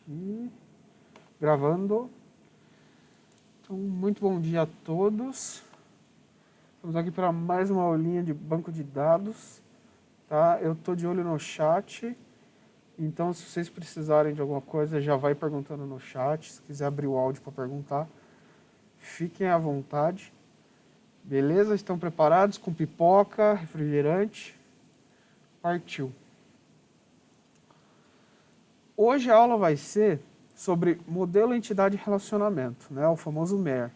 aqui. Gravando. Então, muito bom dia a todos. Estamos aqui para mais uma aulinha de banco de dados. Tá? Eu estou de olho no chat. Então, se vocês precisarem de alguma coisa, já vai perguntando no chat. Se quiser abrir o áudio para perguntar, fiquem à vontade. Beleza? Estão preparados com pipoca, refrigerante? Partiu. Hoje a aula vai ser sobre modelo, entidade e relacionamento, né? O famoso MER.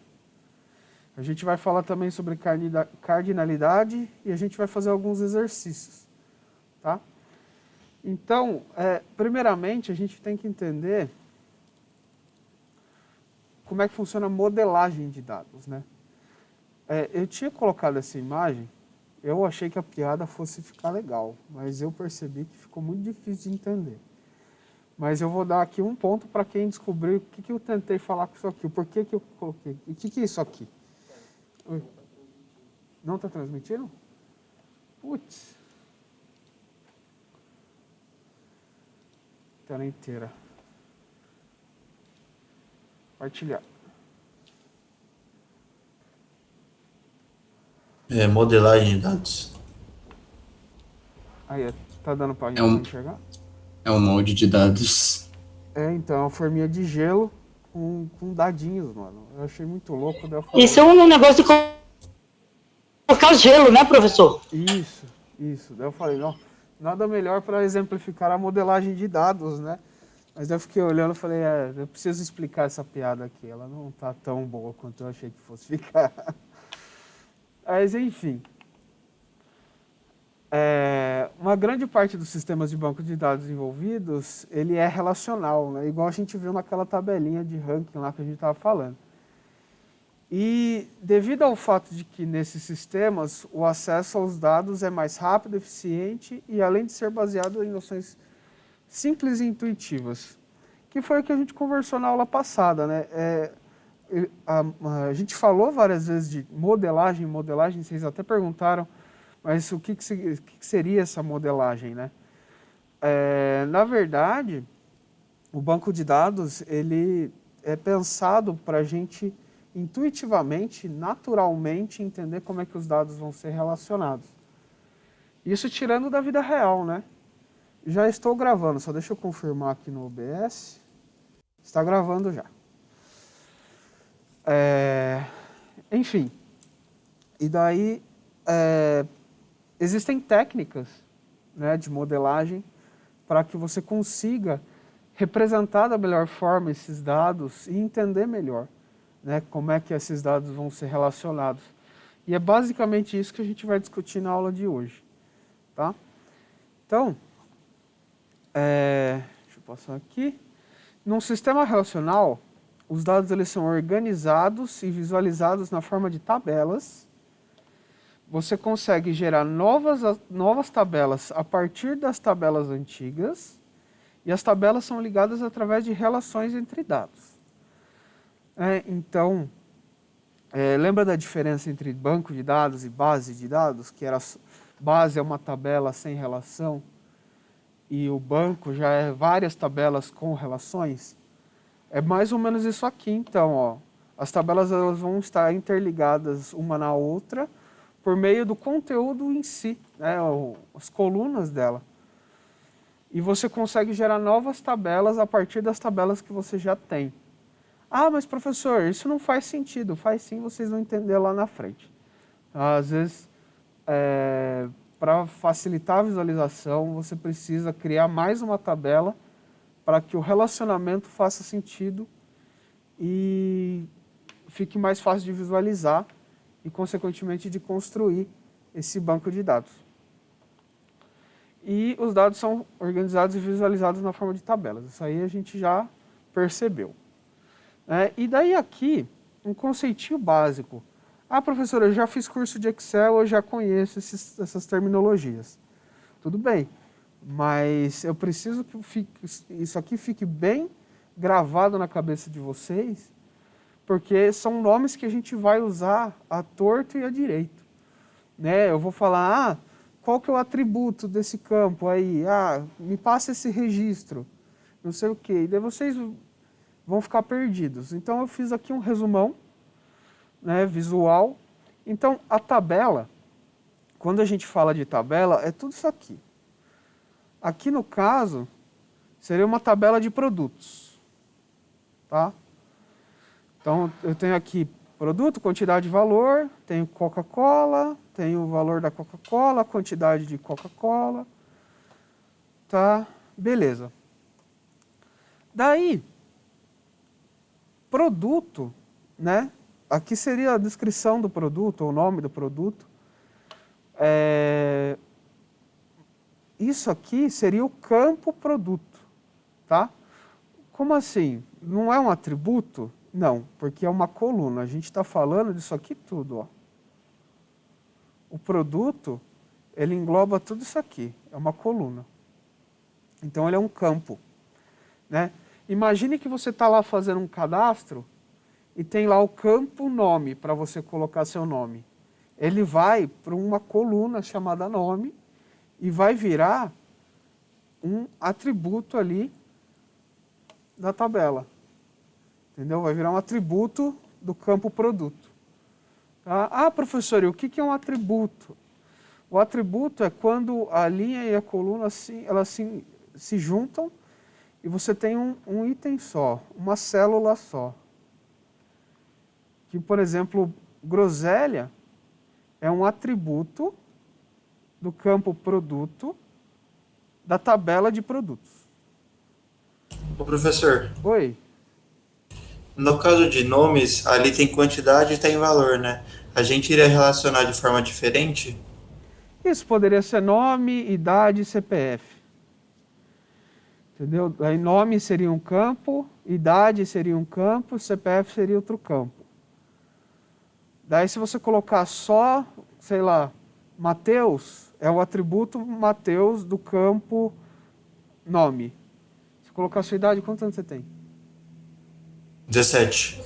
A gente vai falar também sobre cardinalidade e a gente vai fazer alguns exercícios, tá? Então, primeiramente, a gente tem que entender como é que funciona a modelagem de dados, né? Eu tinha colocado essa imagem, eu achei que a piada fosse ficar legal, mas eu percebi que ficou muito difícil de entender. Mas eu vou dar aqui um ponto para quem descobriu o que eu tentei falar com isso aqui, o porquê que eu coloquei. E o que é isso aqui? Oi. Não está transmitindo? Putz. Tela inteira. Compartilhar. Modelagem de dados. Aí, tá dando para É um, enxergar? é um molde de dados. Então, é uma forminha de gelo com dadinhos, mano. Eu achei muito louco, daí eu falei... Isso é um negócio de colocar gelo, né, professor? Isso. Daí eu falei, não, nada melhor para exemplificar a modelagem de dados, né? Mas eu fiquei olhando e falei, eu preciso explicar essa piada aqui. Ela não tá tão boa quanto eu achei que fosse ficar. Mas, enfim. Uma grande parte dos sistemas de banco de dados envolvidos, ele é relacional, né? Igual a gente viu naquela tabelinha de ranking lá que a gente estava falando. E devido ao fato de que nesses sistemas o acesso aos dados é mais rápido, eficiente e além de ser baseado em noções simples e intuitivas, que foi o que a gente conversou na aula passada, né? A gente falou várias vezes de modelagem, vocês até perguntaram, mas o que seria essa modelagem, né? Na verdade, o banco de dados ele é pensado para a gente intuitivamente, naturalmente entender como é que os dados vão ser relacionados. Isso tirando da vida real, né? Já estou gravando, só deixa eu confirmar aqui no OBS. Está gravando já. Enfim, e daí existem técnicas, né, de modelagem para que você consiga representar da melhor forma esses dados e entender melhor, né, como é que esses dados vão ser relacionados. E é basicamente isso que a gente vai discutir na aula de hoje. Tá? Então, deixa eu passar aqui. Num sistema relacional, os dados eles são organizados e visualizados na forma de tabelas. Você consegue gerar novas tabelas a partir das tabelas antigas, e as tabelas são ligadas através de relações entre dados. Então, lembra da diferença entre banco de dados e base de dados? Que era base é uma tabela sem relação, e o banco já é várias tabelas com relações? É mais ou menos isso aqui, então, ó. As tabelas elas vão estar interligadas uma na outra por meio do conteúdo em si, né, as colunas dela. E você consegue gerar novas tabelas a partir das tabelas que você já tem. Ah, mas professor, isso não faz sentido. Faz sim, vocês vão entender lá na frente. Às vezes, para facilitar a visualização, você precisa criar mais uma tabela para que o relacionamento faça sentido e fique mais fácil de visualizar e, consequentemente, de construir esse banco de dados. E os dados são organizados e visualizados na forma de tabelas. Isso aí a gente já percebeu. E daí aqui, um conceitinho básico. Ah, professor, eu já fiz curso de Excel, eu já conheço essas terminologias. Tudo bem, mas eu preciso que isso aqui fique bem gravado na cabeça de vocês, porque são nomes que a gente vai usar à torto e à direito. Né? Eu vou falar, qual que é o atributo desse campo aí? Me passa esse registro. não sei o quê. E daí vocês vão ficar perdidos. Então eu fiz aqui um resumão, né, visual. Então a tabela, quando a gente fala de tabela, é tudo isso aqui. Aqui no caso, seria uma tabela de produtos. Tá? Então eu tenho aqui produto, quantidade de valor, tenho Coca-Cola, tenho o valor da Coca-Cola, quantidade de Coca-Cola. Tá? Beleza. Daí, produto, né? Aqui seria a descrição do produto, o nome do produto. Isso aqui seria o campo produto, tá? Como assim? Não é um atributo? Não, porque é uma coluna. A gente está falando disso aqui tudo, ó. O produto, ele engloba tudo isso aqui. É uma coluna. Então, ele é um campo, né? Imagine que você está lá fazendo um cadastro e tem lá o campo nome para você colocar seu nome. Ele vai para uma coluna chamada nome e vai virar um atributo ali da tabela. Entendeu? Vai virar um atributo do campo produto. Tá? Ah, professor, e o que é um atributo? O atributo é quando a linha e a coluna elas se juntam e você tem um item só, uma célula só. Que, por exemplo, groselha é um atributo do campo produto da tabela de produtos. Ô, professor, Oi? no caso de nomes, ali tem quantidade e tem valor, né? A gente iria relacionar de forma diferente? Isso poderia ser nome, idade e CPF. Entendeu? Aí nome seria um campo, idade seria um campo, CPF seria outro campo. Daí se você colocar só, sei lá, Mateus, é o atributo Mateus do campo nome. Se colocar a sua idade, quantos anos você tem? 17.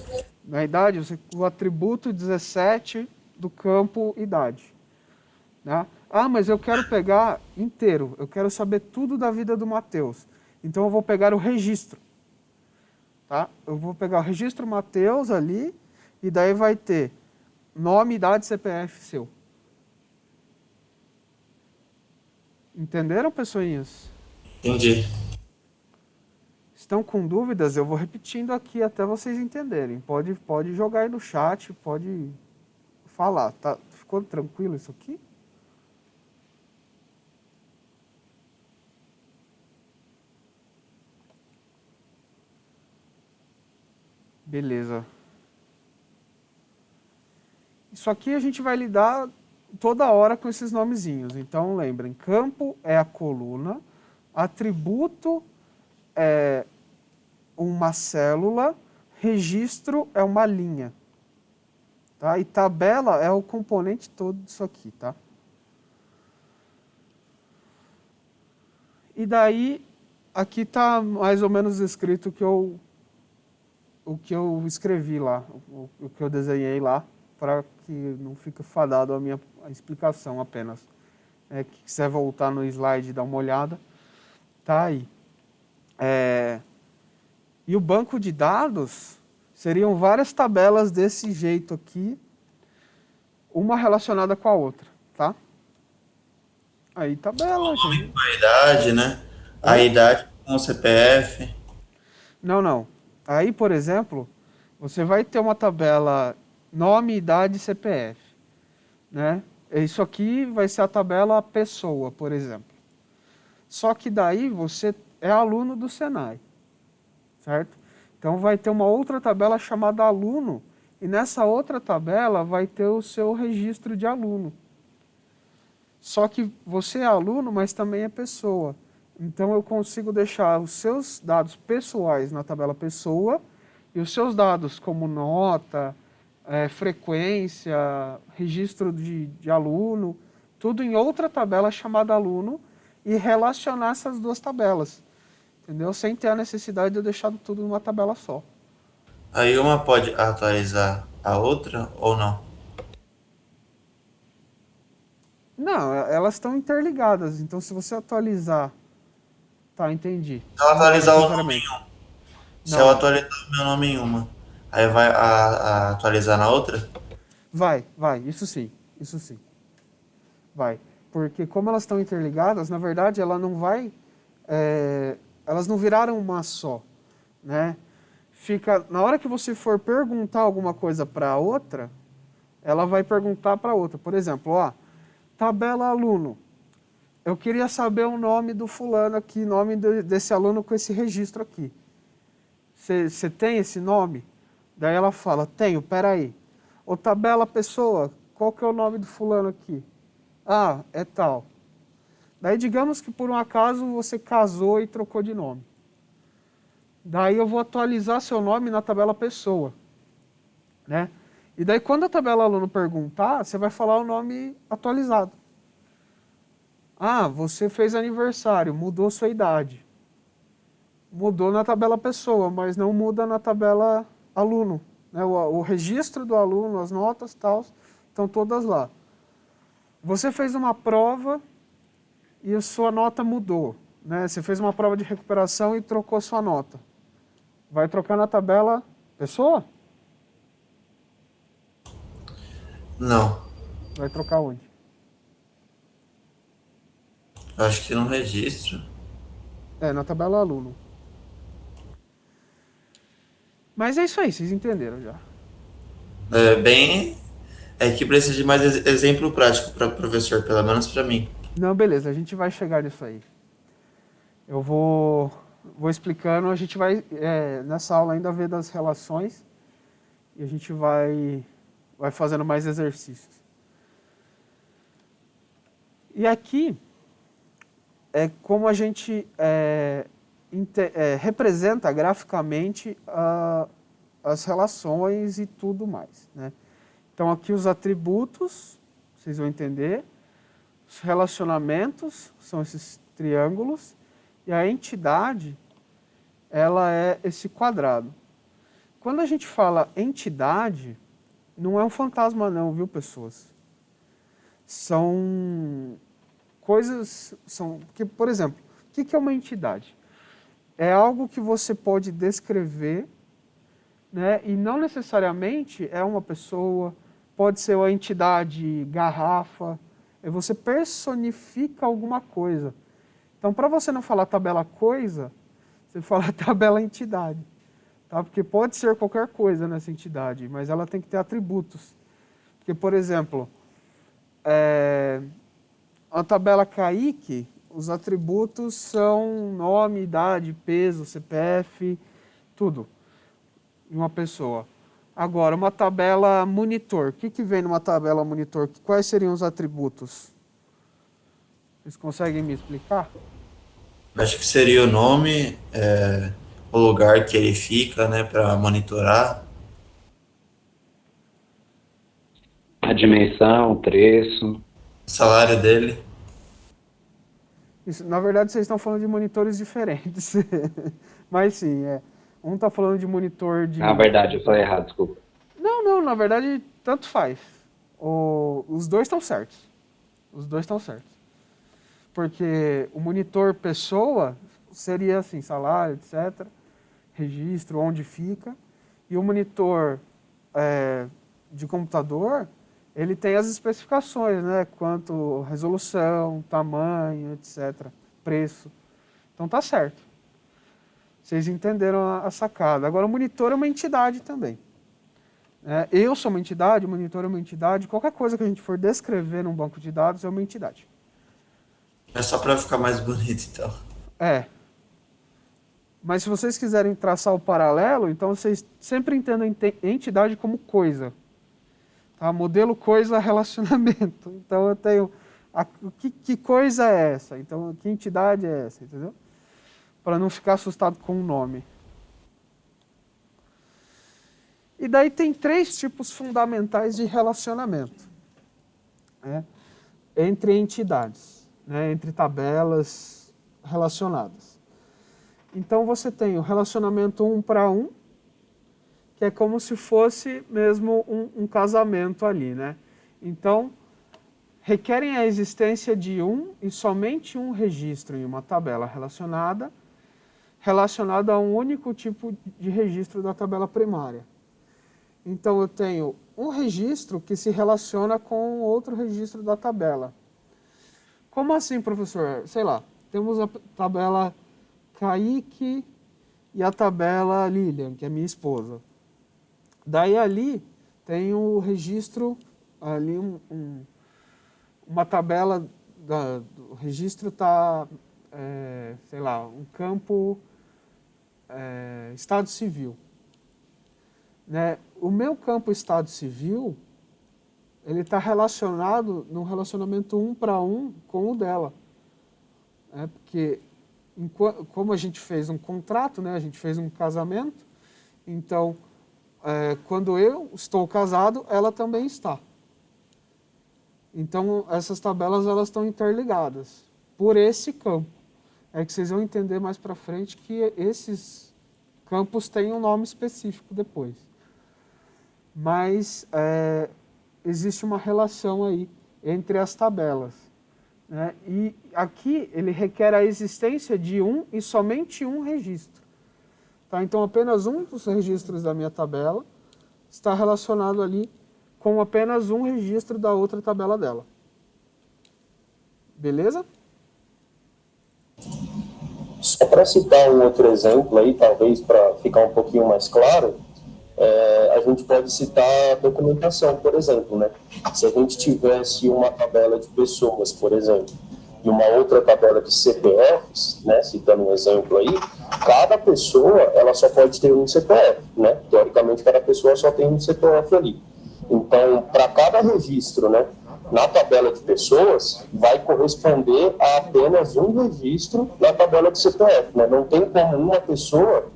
Na idade, o atributo 17 do campo idade. Né? Ah, mas eu quero pegar inteiro, eu quero saber tudo da vida do Mateus. Então eu vou pegar o registro. Tá? Eu vou pegar o registro Mateus ali, e daí vai ter nome, idade, CPF seu. Entenderam, pessoinhas? Entendi. Estão com dúvidas? Eu vou repetindo aqui até vocês entenderem. Pode jogar aí no chat, pode falar. Tá? Ficou tranquilo isso aqui? Beleza. Isso aqui a gente vai lidar toda hora com esses nomezinhos. Então, lembrem, campo é a coluna, atributo é uma célula, registro é uma linha. Tá? E tabela é o componente todo disso aqui, tá? E daí, aqui está mais ou menos escrito o que eu escrevi lá, o que eu desenhei lá, para que não fique fadado a minha explicação apenas. Que quiser voltar no slide e dar uma olhada, tá aí. E o banco de dados seriam várias tabelas desse jeito aqui, uma relacionada com a outra, tá? Aí tabela, gente. A idade, né? A Oi? idade com o CPF. Não. Aí, por exemplo, você vai ter uma tabela nome, idade e CPF, né? Isso aqui vai ser a tabela pessoa, por exemplo. Só que daí você é aluno do Senai, certo? Então vai ter uma outra tabela chamada aluno, e nessa outra tabela vai ter o seu registro de aluno. Só que você é aluno, mas também é pessoa. Então eu consigo deixar os seus dados pessoais na tabela pessoa e os seus dados como nota, frequência, registro de aluno, tudo em outra tabela chamada aluno e relacionar essas duas tabelas. Entendeu? Sem ter a necessidade de eu deixar tudo numa tabela só. Aí uma pode atualizar a outra ou não? Não, elas estão interligadas. Então se você atualizar Tá, entendi. Se eu atualizar o nome Necessariamente. em um, se eu Não, atualizar o meu nome em uma, aí vai atualizar na outra? vai, isso sim, isso sim. Vai. Porque como elas estão interligadas, na verdade, ela não vai. Elas não viraram uma só, né? Fica, na hora que você for perguntar alguma coisa para a outra, ela vai perguntar para a outra. Por exemplo, ó, tabela aluno. Eu queria saber o nome do fulano aqui, nome desse aluno com esse registro aqui. Você tem esse nome? Daí ela fala, tenho, peraí. Ô tabela pessoa, qual que é o nome do fulano aqui? Ah, é tal. Daí digamos que por um acaso você casou e trocou de nome. Daí eu vou atualizar seu nome na tabela pessoa, né? E daí quando a tabela aluno perguntar, você vai falar o nome atualizado. Ah, você fez aniversário, mudou sua idade. Mudou na tabela pessoa, mas não muda na tabela aluno, né? O registro do aluno, as notas e tal, estão todas lá. Você fez uma prova e a sua nota mudou, né? Você fez uma prova de recuperação e trocou sua nota. Vai trocar na tabela pessoa? Não. Vai trocar onde? Eu acho que no registro. Na tabela aluno. Mas é isso aí, vocês entenderam já. É bem. É que precisa de mais exemplo prático para o professor, pelo menos para mim. Não, beleza, a gente vai chegar nisso aí. Eu vou explicando, a gente vai, nessa aula ainda ver das relações e a gente vai fazendo mais exercícios. E aqui é como a gente representa graficamente as relações e tudo mais, né? Então aqui os atributos, vocês vão entender, os relacionamentos são esses triângulos e a entidade, ela é esse quadrado. Quando a gente fala entidade, não é um fantasma não, viu, pessoas? São coisas, que, por exemplo, o que é uma entidade? É algo que você pode descrever, né, e não necessariamente é uma pessoa, pode ser uma entidade garrafa, você personifica alguma coisa. Então, para você não falar tabela coisa, você fala tabela entidade. Tá? Porque pode ser qualquer coisa nessa entidade, mas ela tem que ter atributos. Porque, por exemplo, a tabela CAIC, os atributos são nome, idade, peso, CPF, tudo de uma pessoa. Agora, uma tabela monitor. O que vem numa tabela monitor? Quais seriam os atributos? Vocês conseguem me explicar? Acho que seria o nome, o lugar que ele fica, né, para monitorar. A dimensão, o preço. O salário dele. Isso, na verdade, vocês estão falando de monitores diferentes. Mas sim, um está falando de monitor de... Na verdade, eu falei errado, desculpa. Não, na verdade, tanto faz. Os dois estão certos. Os dois estão certos. Porque o monitor pessoa seria assim, salário, etc. Registro, onde fica. E o monitor de computador, ele tem as especificações, né? Quanto resolução, tamanho, etc. Preço. Então tá certo. Vocês entenderam a sacada. Agora o monitor é uma entidade também. Eu sou uma entidade, o monitor é uma entidade. Qualquer coisa que a gente for descrever num banco de dados é uma entidade. É só para ficar mais bonito, então. Mas se vocês quiserem traçar o paralelo, então vocês sempre entendam entidade como coisa. Tá? Modelo coisa relacionamento. Então eu tenho que coisa é essa? Então que entidade é essa, entendeu? Para não ficar assustado com o nome. E daí tem 3 tipos fundamentais de relacionamento, né, entre entidades, né, entre tabelas relacionadas. Então você tem o relacionamento 1 para 1, que é como se fosse mesmo um casamento ali, né? Então, requerem a existência de um e somente um registro em uma tabela relacionada a um único tipo de registro da tabela primária. Então, eu tenho um registro que se relaciona com outro registro da tabela. Como assim, professor? Sei lá, temos a tabela Kaique e a tabela Lilian, que é minha esposa. Daí ali tem o registro, ali uma tabela, o registro está, sei lá, um campo Estado Civil. Né? O meu campo Estado Civil, ele está relacionado num relacionamento 1 para 1 com o dela. Né? Porque como a gente fez um contrato, né? A gente fez um casamento, então, quando eu estou casado, ela também está. Então, essas tabelas elas estão interligadas por esse campo. É que vocês vão entender mais para frente que esses campos têm um nome específico depois. Mas existe uma relação aí entre as tabelas. Né? E aqui ele requer a existência de um e somente um registro. Tá? Então, apenas um dos registros da minha tabela está relacionado ali com apenas um registro da outra tabela dela. Beleza? Só para citar um outro exemplo aí, talvez para ficar um pouquinho mais claro, a gente pode citar a documentação, por exemplo, né? Se a gente tivesse uma tabela de pessoas, por exemplo, e uma outra tabela de CPFs, né, citando um exemplo aí, cada pessoa ela só pode ter um CPF, né? Teoricamente, cada pessoa só tem um CPF ali. Então, para cada registro, né, na tabela de pessoas, vai corresponder a apenas um registro na tabela de CPF, né? Não tem como uma pessoa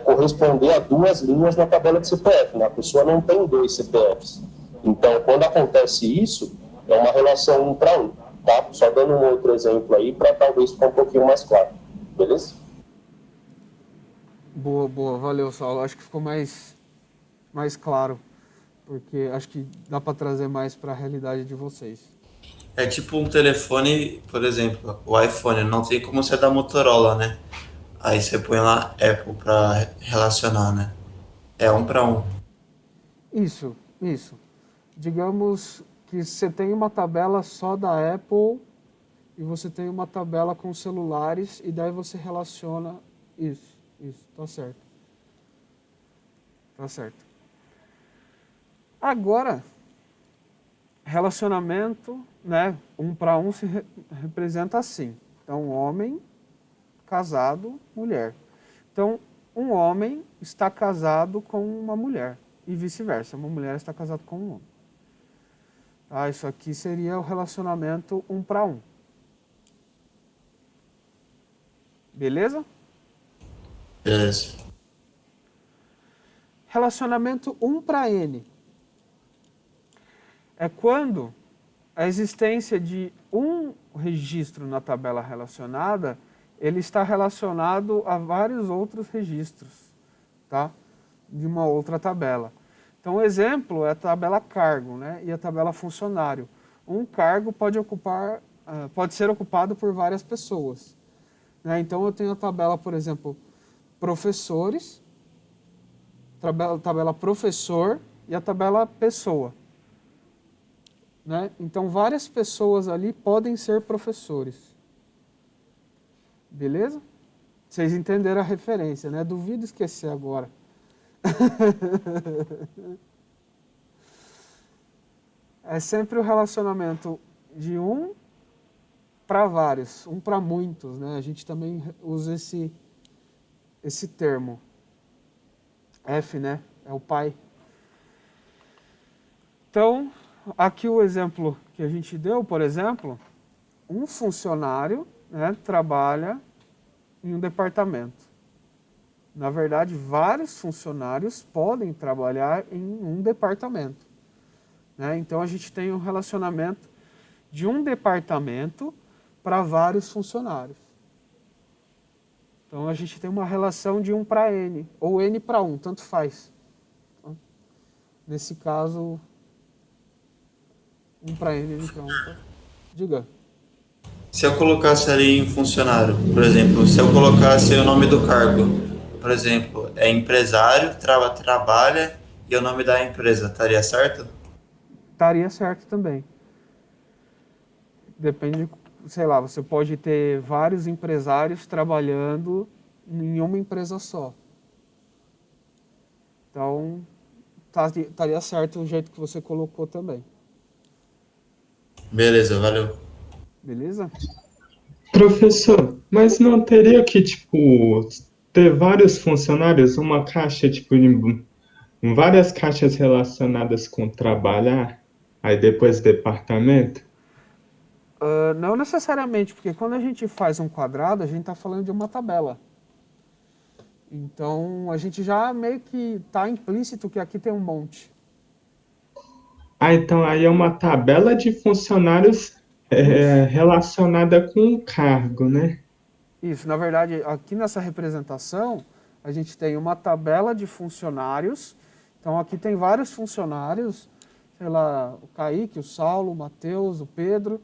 corresponder a duas linhas na tabela de CPF, né? A pessoa não tem dois CPFs. Então, quando acontece isso, é uma relação 1 para 1, tá? Só dando um outro exemplo aí para talvez ficar um pouquinho mais claro, beleza? Boa, boa. Valeu, Saulo. Acho que ficou mais claro, porque acho que dá para trazer mais para a realidade de vocês. É tipo um telefone, por exemplo, o iPhone, não tem como ser da Motorola, né? Aí você põe lá Apple pra relacionar, né? É 1 para 1. Isso, isso. Digamos que você tem uma tabela só da Apple e você tem uma tabela com celulares e daí você relaciona isso, tá certo. Tá certo. Agora, relacionamento, né, 1 para 1 se representa assim. Então, homem, casado, mulher. Então, um homem está casado com uma mulher e vice-versa. Uma mulher está casada com um homem. Ah, isso aqui seria o relacionamento 1 para 1. Beleza? Beleza. Relacionamento 1 para N. É quando a existência de um registro na tabela relacionada, ele está relacionado a vários outros registros, tá? De uma outra tabela. Então, o exemplo é a tabela cargo, né? E a tabela funcionário. Um cargo pode ser ocupado por várias pessoas. Né? Então, eu tenho a tabela, por exemplo, professores, tabela professor e a tabela pessoa. Né? Então, várias pessoas ali podem ser professores. Beleza? Vocês entenderam a referência, né? Duvido esquecer agora. É sempre o relacionamento de um para vários, um para muitos, né? A gente também usa esse termo. F, né? É o pai. Então, aqui o exemplo que a gente deu, por exemplo, um funcionário, né, trabalha em um departamento. Na verdade, vários funcionários podem trabalhar em um departamento. Né? Então, a gente tem um relacionamento de um departamento para vários funcionários. Então, a gente tem uma relação de 1 para N, ou N para 1, tanto faz. Nesse caso, Um para N, N para um. Diga. Se eu colocasse ali em funcionário, por exemplo, se eu colocasse o nome do cargo, por exemplo, é empresário, trabalha e o nome da empresa, estaria certo? Estaria certo também. Depende, sei lá, você pode ter vários empresários trabalhando em uma empresa só. Então, estaria certo o jeito que você colocou também. Beleza, valeu. Beleza? Professor, mas não teria que, tipo, ter vários funcionários, uma caixa, tipo, várias caixas relacionadas com trabalhar, aí depois departamento? Não necessariamente, porque quando a gente faz um quadrado, a gente está falando de uma tabela. Então, a gente já meio que está implícito que aqui tem um monte. Ah, então aí é uma tabela de funcionários Isso. relacionada com o cargo, né? Isso, na verdade, aqui nessa representação, a gente tem uma tabela de funcionários. Então, aqui tem vários funcionários, sei lá, o Kaique, o Saulo, o Matheus, o Pedro.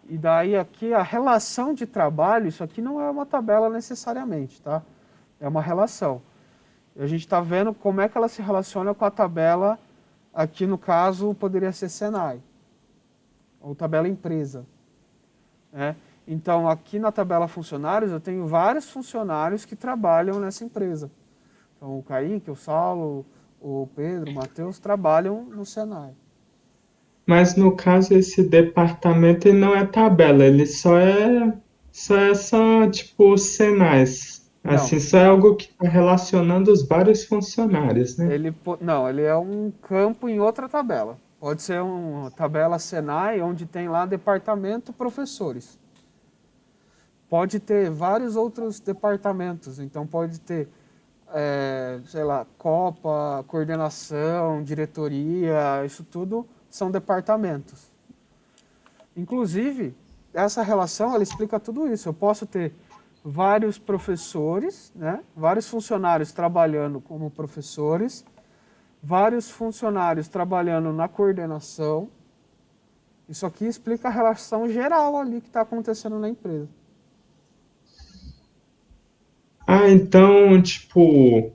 E daí aqui a relação de trabalho, isso aqui não é uma tabela necessariamente, tá? É uma relação. E a gente está vendo como é que ela se relaciona com a tabela, aqui no caso poderia ser Senai, ou tabela empresa, né? Então, aqui na tabela funcionários, eu tenho vários funcionários que trabalham nessa empresa. Então, o Kaique, o Saulo, o Pedro, o Matheus trabalham no Senai. Mas no caso esse departamento ele não é tabela, ele só tipo Senais. Não, Assim, só é algo que está relacionando os vários funcionários, né? não, ele é um campo em outra tabela. Pode ser uma tabela Senai, onde tem lá departamento professores. Pode ter vários outros departamentos, então pode ter, sei lá, Copa, coordenação, diretoria, isso tudo são departamentos. Inclusive, essa relação, ela explica tudo isso. Eu posso ter vários professores, né? Vários funcionários trabalhando como professores, vários funcionários trabalhando na coordenação. Isso aqui explica a relação geral ali que está acontecendo na empresa. Ah, então, tipo,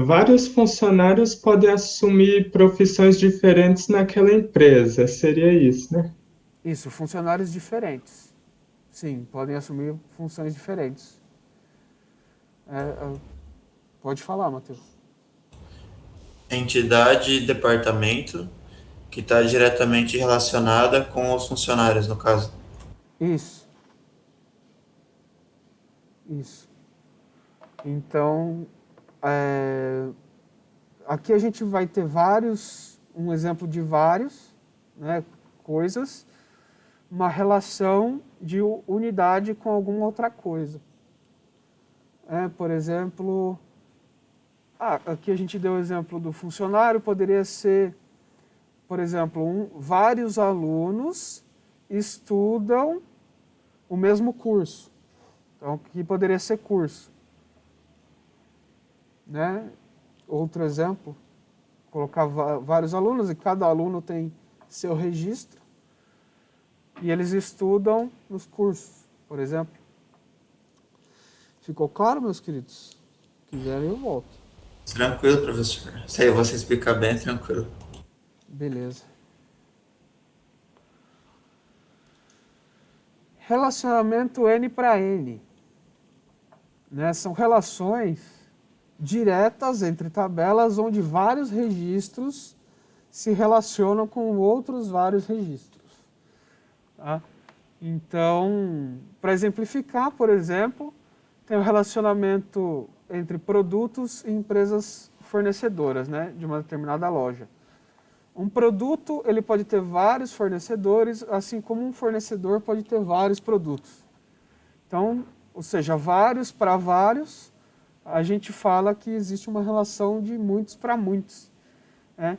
vários funcionários podem assumir profissões diferentes naquela empresa, seria isso, né? Isso, funcionários diferentes. Sim, podem assumir funções diferentes. Pode falar, Matheus. Entidade e departamento que está diretamente relacionada com os funcionários, no caso. Isso. Isso. Então, aqui a gente vai ter um exemplo de vários, né, coisas, uma relação de unidade com alguma outra coisa. Por exemplo, aqui a gente deu o exemplo do funcionário, poderia ser, por exemplo, vários alunos estudam o mesmo curso. Então, aqui poderia ser curso. Né? Outro exemplo, colocar vários alunos e cada aluno tem seu registro e eles estudam nos cursos, por exemplo. Ficou claro, meus queridos? Se quiserem, eu volto. Tranquilo, professor. Se aí você explicar bem, tranquilo. Beleza. Relacionamento N para N. Né? São relações diretas entre tabelas onde vários registros se relacionam com outros vários registros. Tá? Então, para exemplificar, por exemplo, tem o relacionamento entre produtos e empresas fornecedoras, né, de uma determinada loja. Um produto ele pode ter vários fornecedores, assim como um fornecedor pode ter vários produtos. Então, ou seja, vários para vários, a gente fala que existe uma relação de muitos para muitos. Né?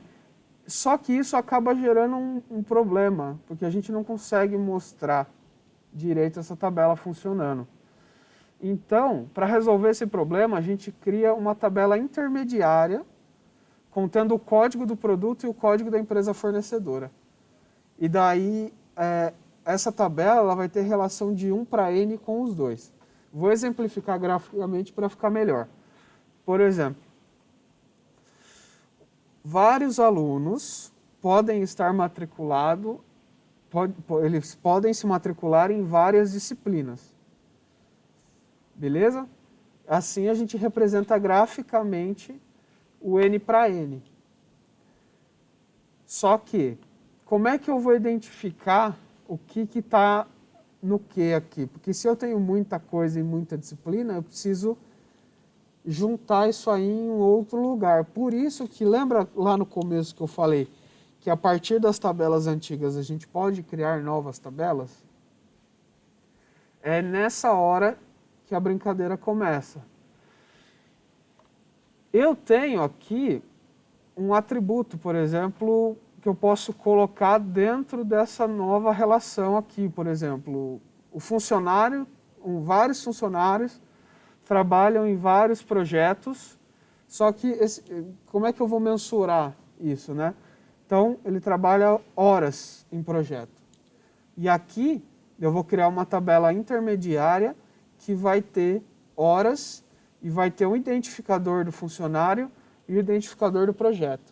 Só que isso acaba gerando um problema, porque a gente não consegue mostrar direito essa tabela funcionando. Então, para resolver esse problema, a gente cria uma tabela intermediária contendo o código do produto e o código da empresa fornecedora. E daí, essa tabela ela vai ter relação de 1 para N com os dois. Vou exemplificar graficamente para ficar melhor. Por exemplo, vários alunos podem estar matriculados, eles podem se matricular em várias disciplinas. Beleza? Assim a gente representa graficamente o N para N. Só que, como é que eu vou identificar o que está no que aqui? Porque se eu tenho muita coisa e muita disciplina, eu preciso juntar isso aí em outro lugar. Por isso que, lembra lá no começo que eu falei que a partir das tabelas antigas a gente pode criar novas tabelas? É nessa hora que a brincadeira começa. Eu tenho aqui um atributo, por exemplo, que eu posso colocar dentro dessa nova relação aqui. Por exemplo, o funcionário, vários funcionários trabalham em vários projetos, só que como é que eu vou mensurar isso, né? Então, ele trabalha horas em projeto. E aqui eu vou criar uma tabela intermediária que vai ter horas e vai ter um identificador do funcionário e o identificador do projeto.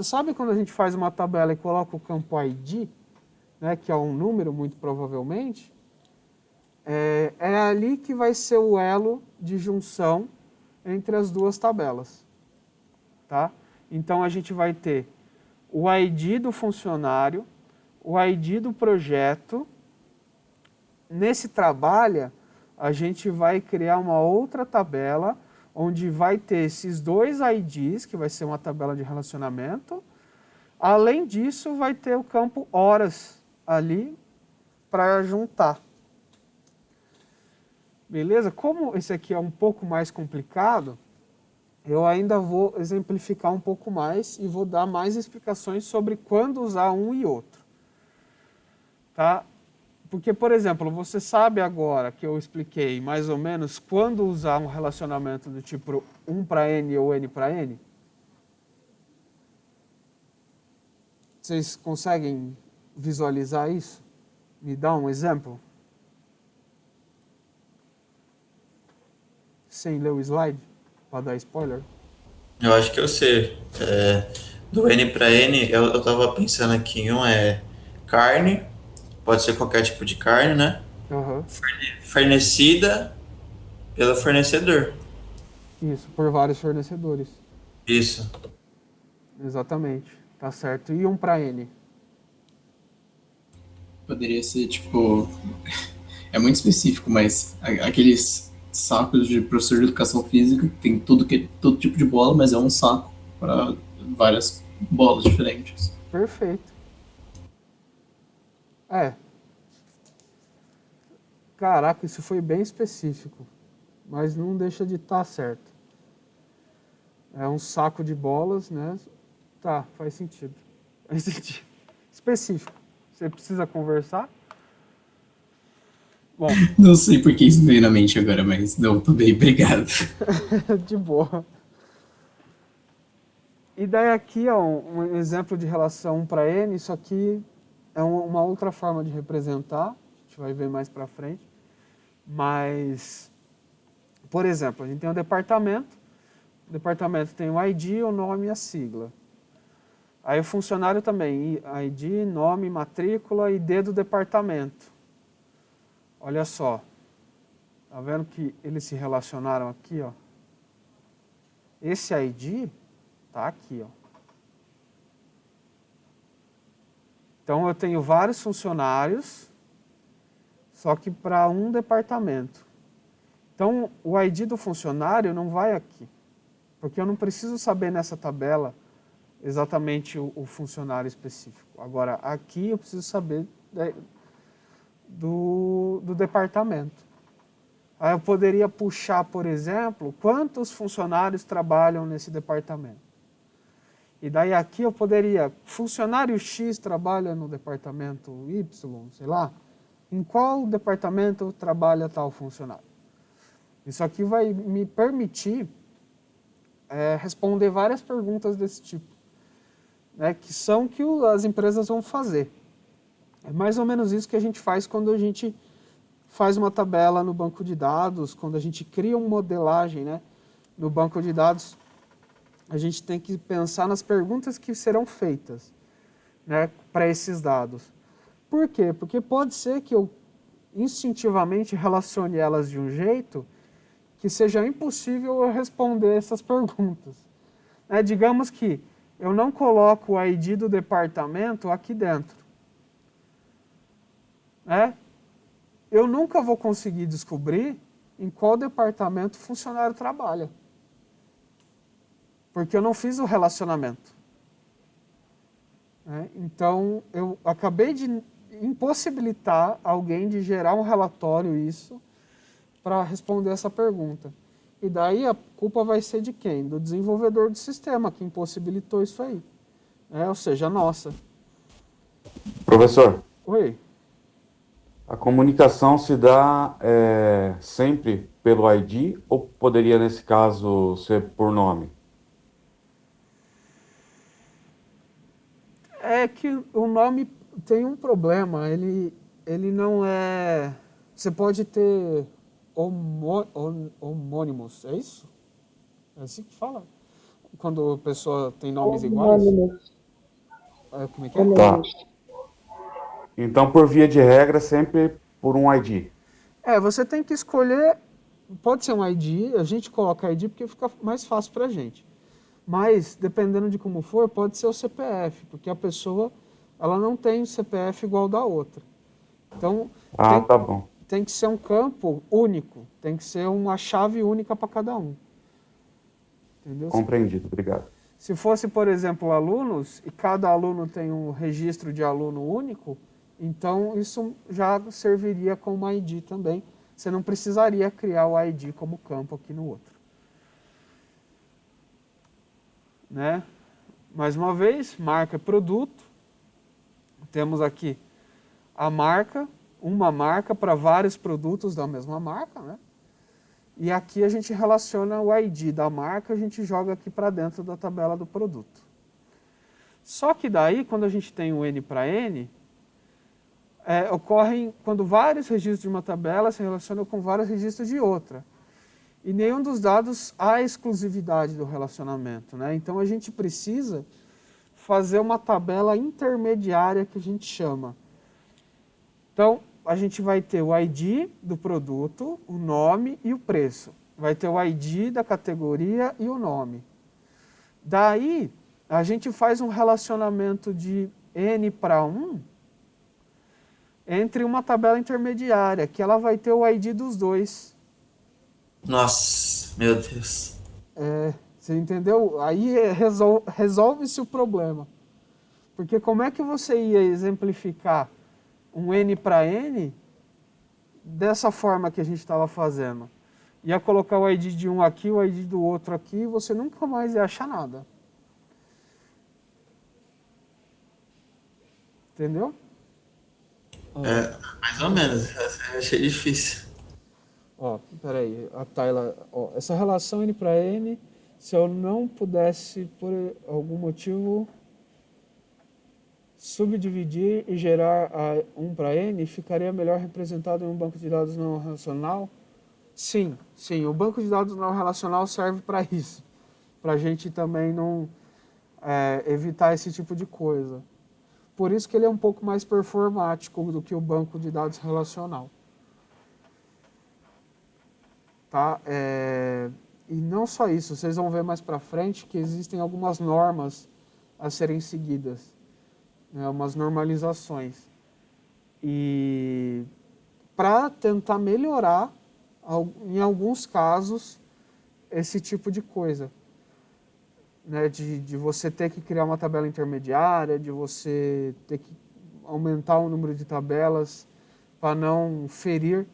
Sabe quando a gente faz uma tabela e coloca o campo ID, né, que é um número, muito provavelmente? É ali que vai ser o elo de junção entre as duas tabelas. Tá? Então, a gente vai ter o ID do funcionário, o ID do projeto. Nesse trabalho, a gente vai criar uma outra tabela, onde vai ter esses dois IDs, que vai ser uma tabela de relacionamento. Além disso, vai ter o campo horas ali para juntar. Beleza? Como esse aqui é um pouco mais complicado, eu ainda vou exemplificar um pouco mais e vou dar mais explicações sobre quando usar um e outro. Tá? Porque, por exemplo, você sabe agora que eu expliquei mais ou menos quando usar um relacionamento do tipo 1 para N ou N para N? Vocês conseguem visualizar isso? Me dá um exemplo? Sem ler o slide, para dar spoiler? Eu acho que eu sei. Do N para N, eu tava pensando aqui em um carne, pode ser qualquer tipo de carne, né? Uhum. Fornecida pelo fornecedor. Isso, por vários fornecedores. Isso. Exatamente, tá certo. E 1 para N? Poderia ser, tipo, é muito específico, mas aqueles sacos de professor de educação física que tem todo tipo de bola, mas é um saco para várias bolas diferentes. Perfeito. Caraca, isso foi bem específico, mas não deixa de estar certo. É um saco de bolas, né? Tá, faz sentido. Faz sentido. Específico. Você precisa conversar? Bom, Não sei por que isso veio na mente agora, mas não, tô bem, obrigado. de boa. E daí aqui, ó, um exemplo de relação 1 para N, isso aqui é uma outra forma de representar, a gente vai ver mais para frente. Mas, por exemplo, a gente tem um departamento, o departamento tem o ID, o nome e a sigla. Aí o funcionário também, ID, nome, matrícula e ID do departamento. Olha só, tá vendo que eles se relacionaram aqui, ó? Esse ID tá aqui, ó. Então eu tenho vários funcionários, só que para um departamento. Então o ID do funcionário não vai aqui, porque eu não preciso saber nessa tabela exatamente o funcionário específico. Agora, aqui eu preciso saber do departamento. Aí eu poderia puxar, por exemplo, quantos funcionários trabalham nesse departamento. E daí aqui eu poderia, funcionário X trabalha no departamento Y, sei lá, em qual departamento trabalha tal funcionário. Isso aqui vai me permitir responder várias perguntas desse tipo, né, que são que as empresas vão fazer. É mais ou menos isso que a gente faz quando a gente faz uma tabela no banco de dados, quando a gente cria uma modelagem, né, no banco de dados, a gente tem que pensar nas perguntas que serão feitas, né, para esses dados. Por quê? Porque pode ser que eu instintivamente relacione elas de um jeito que seja impossível eu responder essas perguntas. Digamos que eu não coloco o ID do departamento aqui dentro. Eu nunca vou conseguir descobrir em qual departamento o funcionário trabalha. Porque eu não fiz o relacionamento. Então, eu acabei de impossibilitar alguém de gerar um relatório isso para responder essa pergunta. E daí a culpa vai ser de quem? Do desenvolvedor do sistema, que impossibilitou isso aí. Ou seja, a nossa. Professor, Oi. a comunicação se dá sempre pelo ID ou poderia, nesse caso, ser por nome? É que o nome tem um problema, ele não é... Você pode ter homônimos, é isso? É assim que fala? Quando a pessoa tem nomes iguais? Como é que é? Tá. Então, por via de regra, sempre por um ID. Você tem que escolher, pode ser um ID, a gente coloca ID porque fica mais fácil pra gente. Mas, dependendo de como for, pode ser o CPF, porque a pessoa, ela não tem um CPF igual da outra. Então, Tá bom. tem que ser um campo único, tem que ser uma chave única para cada um. Entendeu? Compreendido, obrigado. Se fosse, por exemplo, alunos, e cada aluno tem um registro de aluno único, então isso já serviria como ID também. Você não precisaria criar o ID como campo aqui no outro. Mais uma vez, marca é produto. Temos aqui a marca, uma marca para vários produtos da mesma marca, E aqui a gente relaciona o ID da marca, a gente joga aqui para dentro da tabela do produto. Só que daí, quando a gente tem o N para N, ocorrem quando vários registros de uma tabela se relacionam com vários registros de outra. E nenhum dos dados há exclusividade do relacionamento, Então a gente precisa fazer uma tabela intermediária que a gente chama. Então, a gente vai ter o ID do produto, o nome e o preço. Vai ter o ID da categoria e o nome. Daí, a gente faz um relacionamento de N para 1 entre uma tabela intermediária, que ela vai ter o ID dos dois. Nossa, meu Deus. Você entendeu? Aí resolve-se o problema. Porque como é que você ia exemplificar um N para N dessa forma que a gente estava fazendo? Ia colocar o ID de um aqui, o ID do outro aqui, e você nunca mais ia achar nada. Entendeu? Mais ou menos. Eu achei difícil. Peraí, a Tayla, essa relação N para N, se eu não pudesse, por algum motivo, subdividir e gerar a 1 para N, ficaria melhor representado em um banco de dados não relacional? Sim, o banco de dados não relacional serve para isso, para a gente também não evitar esse tipo de coisa. Por isso que ele é um pouco mais performático do que o banco de dados relacional. E não só isso, vocês vão ver mais para frente que existem algumas normas a serem seguidas, umas normalizações. E para tentar melhorar, em alguns casos, esse tipo de coisa. De você ter que criar uma tabela intermediária, de você ter que aumentar o número de tabelas para não ferir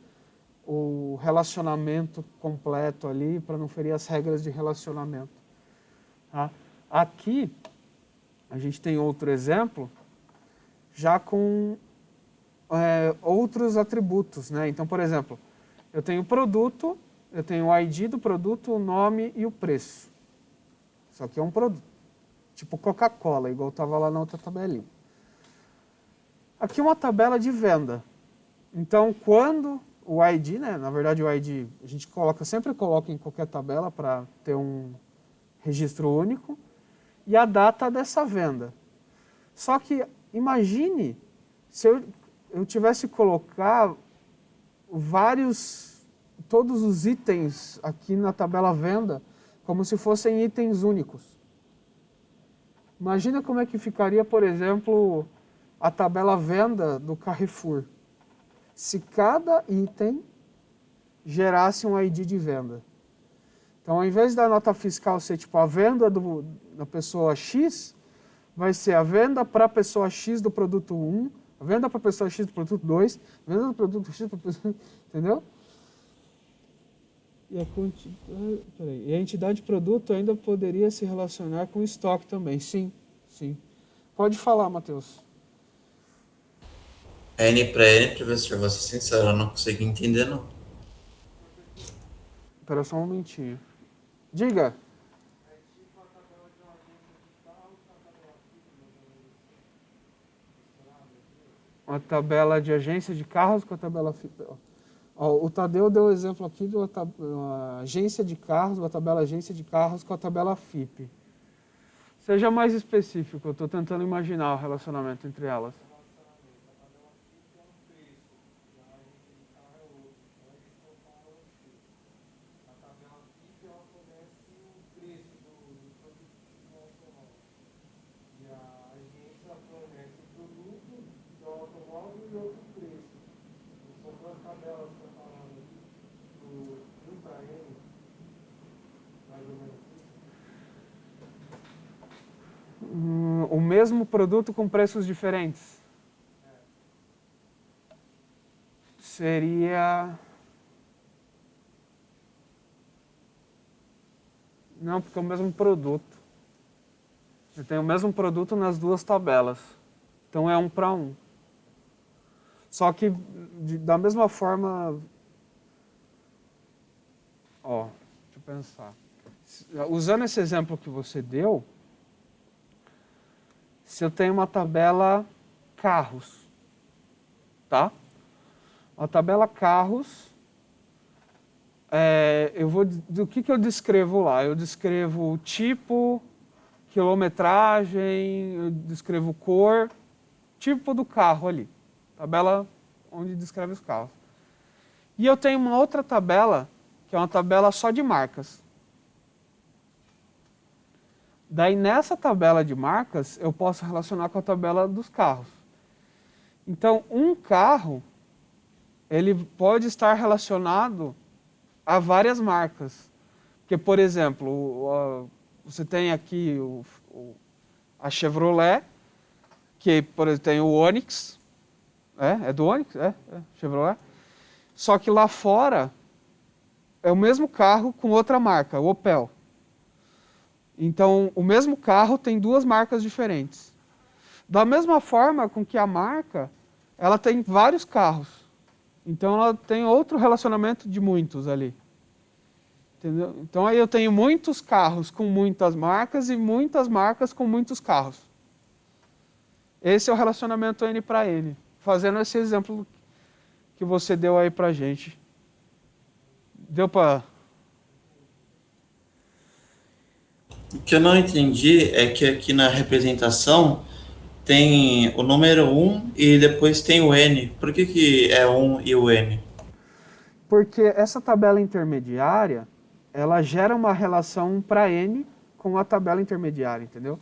o relacionamento completo ali, para não ferir as regras de relacionamento. Aqui, a gente tem outro exemplo, já com outros atributos. Então, por exemplo, eu tenho o produto, eu tenho o ID do produto, o nome e o preço. Isso aqui é um produto, tipo Coca-Cola, igual estava lá na outra tabelinha. aqui uma tabela de venda. Então, quando o ID, né, na verdade o ID a gente sempre coloca em qualquer tabela para ter um registro único, e a data dessa venda. Só que imagine se eu tivesse que colocar todos os itens aqui na tabela venda, como se fossem itens únicos. Imagina como é que ficaria, por exemplo, a tabela venda do Carrefour. Se cada item gerasse um ID de venda. Então, ao invés da nota fiscal ser tipo a venda da pessoa X, vai ser a venda para a pessoa X do produto 1, a venda para a pessoa X do produto 2, a venda do produto X para a pessoa... Entendeu? E a entidade de produto ainda poderia se relacionar com o estoque também. Sim, sim. Pode falar, Matheus. N para N, professor, vou ser sincero, eu não consegui entender, não. Espera só um momentinho. Diga. Uma tabela de agência de carros com a tabela FIP. O Tadeu deu o exemplo aqui de uma agência de carros, uma tabela agência de carros com a tabela FIP. Seja mais específico, eu estou tentando imaginar o relacionamento entre elas. O mesmo produto com preços diferentes. Seria... Não, porque é o mesmo produto. Eu tenho o mesmo produto nas duas tabelas. Então é 1 para 1. Só que da mesma forma... Ó, deixa eu pensar. Usando esse exemplo que você deu, se eu tenho uma tabela carros, tá? Uma tabela carros, do que eu descrevo lá? Eu descrevo o tipo, quilometragem, eu descrevo cor, tipo do carro ali. Tabela onde descreve os carros. E eu tenho uma outra tabela, que é uma tabela só de marcas. Daí, nessa tabela de marcas, eu posso relacionar com a tabela dos carros. Então, um carro, ele pode estar relacionado a várias marcas. Porque, por exemplo, você tem aqui a Chevrolet, que, por exemplo, tem o Onix. É do Onix? Chevrolet. Só que lá fora, é o mesmo carro com outra marca, o Opel. Então, o mesmo carro tem duas marcas diferentes. Da mesma forma com que a marca, ela tem vários carros. Então, ela tem outro relacionamento de muitos ali. Entendeu? Então, aí eu tenho muitos carros com muitas marcas e muitas marcas com muitos carros. Esse é o relacionamento N para N. Fazendo esse exemplo que você deu aí pra gente. Deu para... O que eu não entendi é que aqui na representação tem o número 1 e depois tem o N. Por que é 1 e o N? Porque essa tabela intermediária, ela gera uma relação 1 para N com a tabela intermediária, entendeu?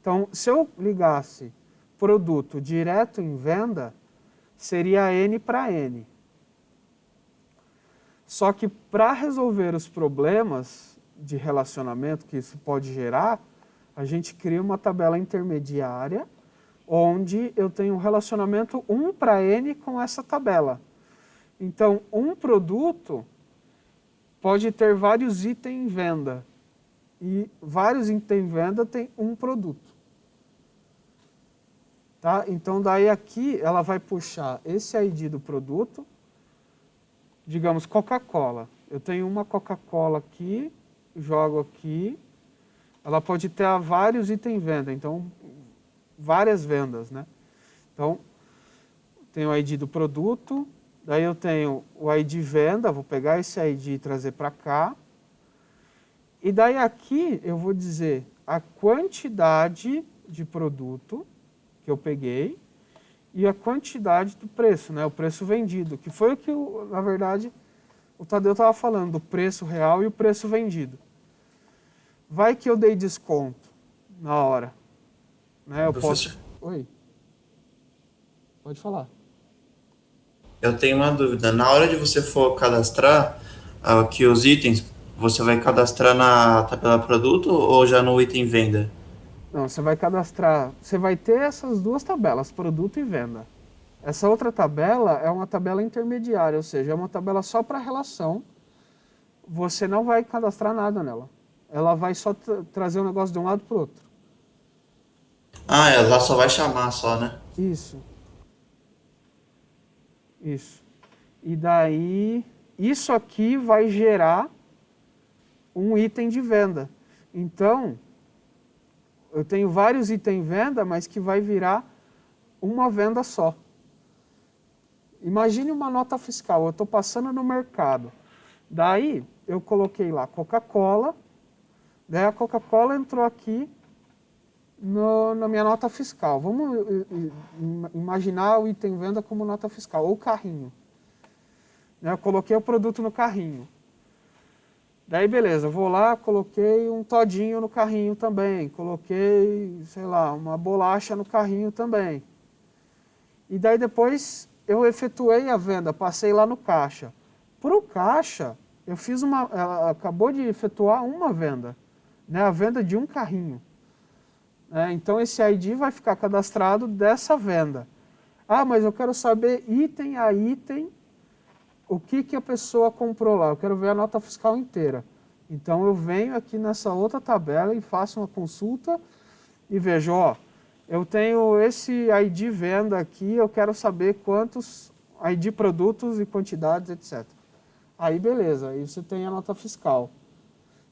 Então, se eu ligasse produto direto em venda, seria N para N. Só que para resolver os problemas de relacionamento que isso pode gerar, a gente cria uma tabela intermediária onde eu tenho um relacionamento 1 para N com essa tabela. Então, um produto pode ter vários itens em venda. E vários itens em venda tem um produto. Tá? Então, daí aqui ela vai puxar esse ID do produto, digamos Coca-Cola. Eu tenho uma Coca-Cola aqui, jogo aqui, ela pode ter vários itens em venda, então várias vendas, né? Então, tenho o ID do produto, daí eu tenho o ID venda, vou pegar esse ID e trazer para cá. E daí aqui eu vou dizer a quantidade de produto que eu peguei e a quantidade do preço, né? O preço vendido, que foi o que, na verdade, o Tadeu estava falando, do preço real e o preço vendido. Vai que eu dei desconto na hora, né? Eu Professor, posso... Oi. Pode falar. eu tenho uma dúvida. Na hora de você for cadastrar aqui os itens, você vai cadastrar na tabela produto ou já no item venda? Não, você vai cadastrar, você vai ter essas duas tabelas, produto e venda. Essa outra tabela é uma tabela intermediária, ou seja, é uma tabela só para relação. Você não vai cadastrar nada nela. Ela vai só trazer o negócio de um lado para o outro. Ah, ela só vai chamar só, né? Isso. Isso. E daí, isso aqui vai gerar um item de venda. Então, eu tenho vários itens venda, mas que vai virar uma venda só. Imagine uma nota fiscal, eu estou passando no mercado. Daí, eu coloquei lá Coca-Cola, daí a Coca-Cola entrou aqui na minha nota fiscal. Vamos imaginar o item venda como nota fiscal, ou carrinho. Eu coloquei o produto no carrinho. Daí, beleza, eu vou lá, coloquei um todinho no carrinho também. Coloquei, sei lá, uma bolacha no carrinho também. E daí depois eu efetuei a venda, passei lá no caixa. Para o caixa, eu fiz ela acabou de efetuar uma venda, né, a venda de um carrinho. Então esse ID vai ficar cadastrado dessa venda. Ah, mas eu quero saber item a item o que a pessoa comprou lá. Eu quero ver a nota fiscal inteira. Então eu venho aqui nessa outra tabela e faço uma consulta e vejo, ó, eu tenho esse ID venda aqui, eu quero saber quantos ID produtos e quantidades, etc. Aí beleza, aí você tem a nota fiscal.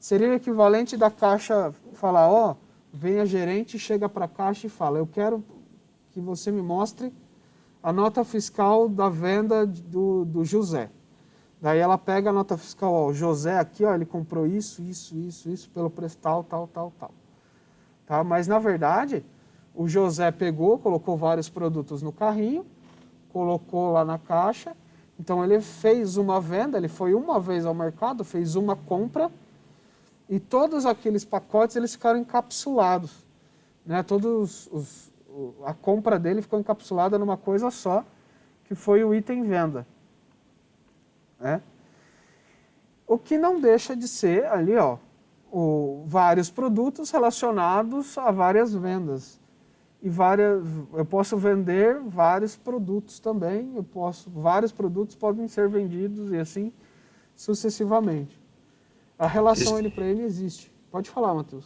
Seria o equivalente da caixa falar, ó, vem a gerente, chega para a caixa e fala, eu quero que você me mostre a nota fiscal da venda do José. Daí ela pega a nota fiscal, ó, o José aqui, ó, ele comprou isso, pelo preço tal. Tá? Mas na verdade, o José pegou, colocou vários produtos no carrinho, colocou lá na caixa, então ele fez uma venda, ele foi uma vez ao mercado, fez uma compra, e todos aqueles pacotes eles ficaram encapsulados, né? A compra dele ficou encapsulada numa coisa só, que foi o item venda. Né? O que não deixa de ser ali, ó, vários produtos relacionados a várias vendas. Eu posso vender vários produtos também, vários produtos podem ser vendidos e assim sucessivamente. A relação N para N existe. Pode falar, Matheus.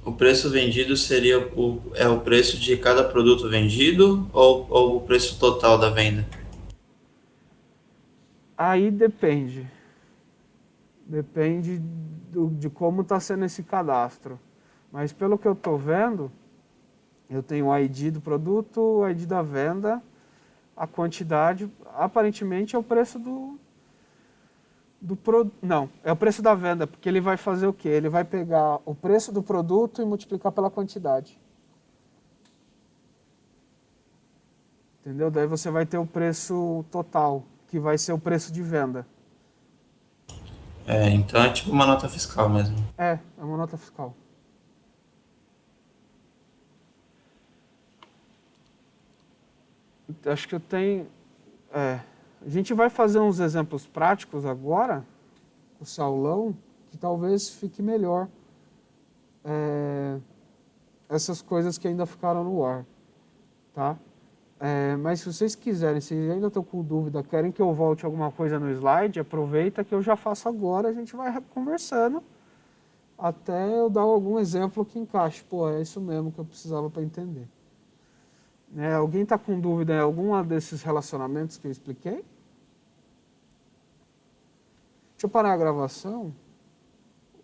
O preço vendido seria o preço de cada produto vendido ou o preço total da venda? Aí depende. Depende de como está sendo esse cadastro. Mas pelo que eu estou vendo, eu tenho o ID do produto, o ID da venda, a quantidade, aparentemente é o preço não, é o preço da venda, porque ele vai fazer o quê? Ele vai pegar o preço do produto e multiplicar pela quantidade. Entendeu? Daí você vai ter o preço total, que vai ser o preço de venda. Então é tipo uma nota fiscal mesmo. É uma nota fiscal. Acho que eu tenho... A gente vai fazer uns exemplos práticos agora, o Saulão, que talvez fique melhor essas coisas que ainda ficaram no ar, tá? Mas se vocês quiserem, se ainda estão com dúvida, querem que eu volte alguma coisa no slide, aproveita que eu já faço agora, a gente vai conversando até eu dar algum exemplo que encaixe. Pô, é isso mesmo que eu precisava para entender. Alguém está com dúvida em algum desses relacionamentos que eu expliquei? Deixa eu parar a gravação.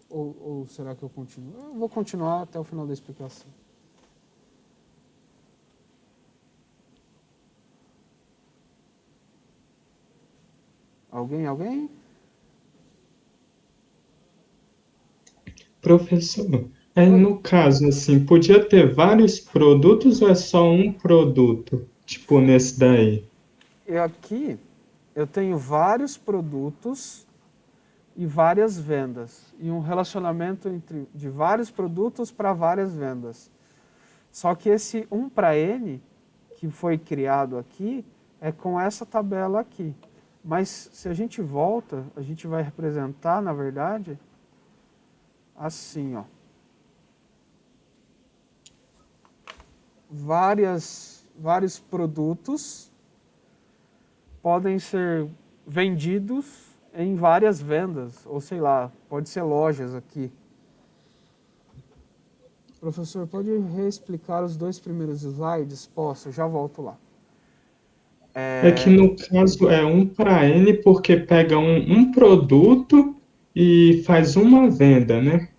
Ou será que eu continuo? Eu vou continuar até o final da explicação. Alguém? Professor, aí no caso, assim, podia ter vários produtos ou é só um produto? Tipo nesse daí. E aqui eu tenho vários produtos e várias vendas. E um relacionamento de vários produtos para várias vendas. Só que esse 1 para N, que foi criado aqui, é com essa tabela aqui. Mas se a gente volta, a gente vai representar, na verdade, assim, ó. Vários produtos podem ser vendidos em várias vendas, ou sei lá, pode ser lojas aqui. Professor, pode reexplicar os 2 primeiros slides? Posso, já volto lá. É que no caso é 1 para N porque pega um produto e faz uma venda, né?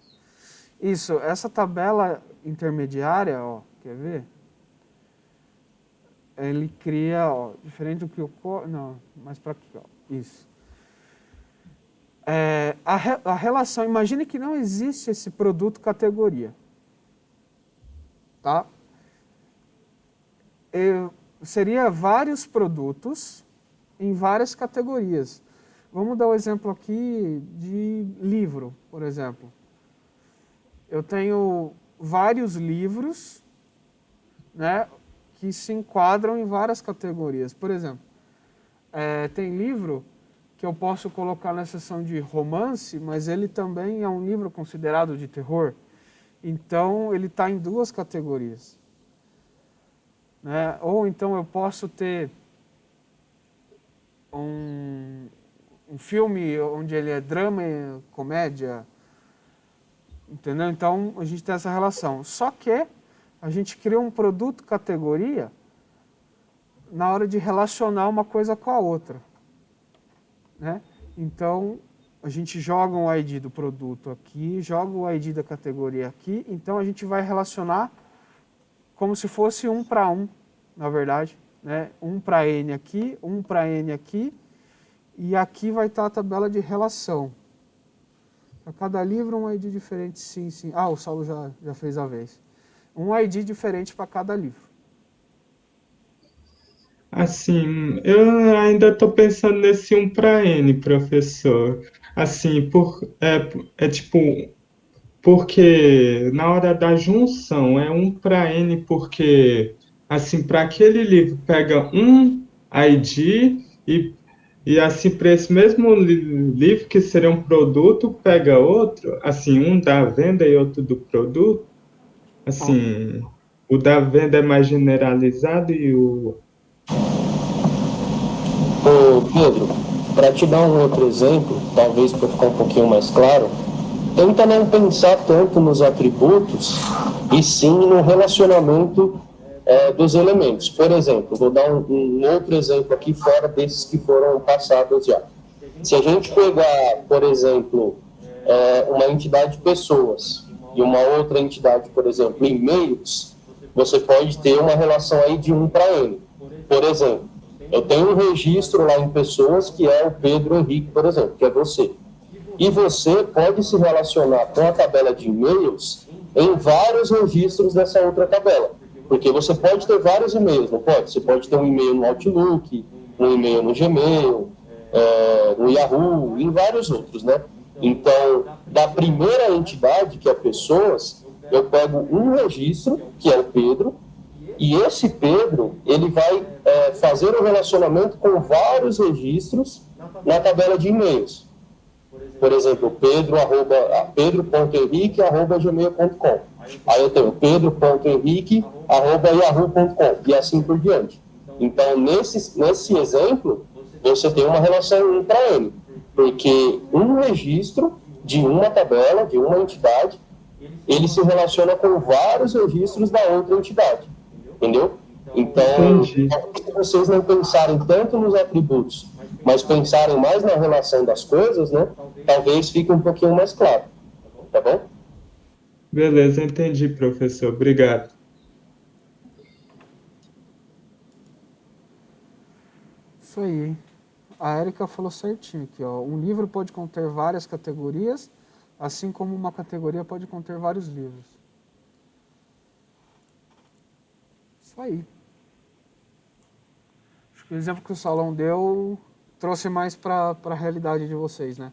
Isso, essa tabela intermediária, ó, quer ver? Ele cria, ó, diferente do que ocorre. Não, mais para aqui, ó. Isso. A relação, imagine que não existe esse produto categoria. Tá? Seria vários produtos em várias categorias. Vamos dar o exemplo aqui de livro, por exemplo. Eu tenho vários livros, né, que se enquadram em várias categorias. Por exemplo, tem livro que eu posso colocar na seção de romance, mas ele também é um livro considerado de terror. Então, ele está em 2 categorias. Né? Ou então eu posso ter um filme onde ele é drama e comédia. Entendeu? Então, a gente tem essa relação. Só que a gente cria um produto categoria na hora de relacionar uma coisa com a outra. Né? Então, a gente joga um ID do produto aqui, joga o ID da categoria aqui, então a gente vai relacionar como se fosse 1 para 1, na verdade. Né? 1 para N aqui, 1 para N aqui, e aqui vai estar a tabela de relação. Para cada livro, um ID diferente, sim. Ah, o Saulo já fez a vez. Um ID diferente para cada livro. Assim, eu ainda estou pensando nesse 1 para N, professor. Assim, tipo, porque na hora da junção é 1 para N, porque, assim, para aquele livro pega um ID e assim, para esse mesmo livro, que seria um produto, pega outro, assim, um da venda e outro do produto. Assim, o da venda é mais generalizado e o Ô, Pedro, para te dar um outro exemplo, talvez para ficar um pouquinho mais claro, tenta não pensar tanto nos atributos e sim no relacionamento dos elementos. Por exemplo, vou dar um outro exemplo aqui fora desses que foram passados já. Se a gente pegar, por exemplo, uma entidade de pessoas e uma outra entidade, por exemplo, e-mails, você pode ter uma relação aí de 1 para N. Por exemplo, eu tenho um registro lá em pessoas que é o Pedro Henrique, por exemplo, que é você. E você pode se relacionar com a tabela de e-mails em vários registros dessa outra tabela. Porque você pode ter vários e-mails, não pode? Você pode ter um e-mail no Outlook, um e-mail no Gmail, no Yahoo, e em vários outros, né? Então, da primeira entidade, que é pessoas, eu pego um registro, que é o Pedro, e esse Pedro, ele vai fazer um relacionamento com vários registros na tabela de e-mails. Por exemplo, pedro.henrique@gmail.com. Aí eu tenho pedro.henrique@yahoo.com e assim por diante. Então, nesse exemplo, você tem uma relação 1 para N, porque um registro de uma tabela, de uma entidade, ele se relaciona com vários registros da outra entidade. Entendeu? Então, se vocês não pensarem tanto nos atributos, mas pensarem mais na relação das coisas, né? Talvez fique um pouquinho mais claro. Tá bom? Beleza, entendi, professor. Obrigado. Isso aí. a Érica falou certinho aqui, ó. Um livro pode conter várias categorias, assim como uma categoria pode conter vários livros. Isso aí. Acho que o exemplo que o Salão deu trouxe mais para a realidade de vocês, né?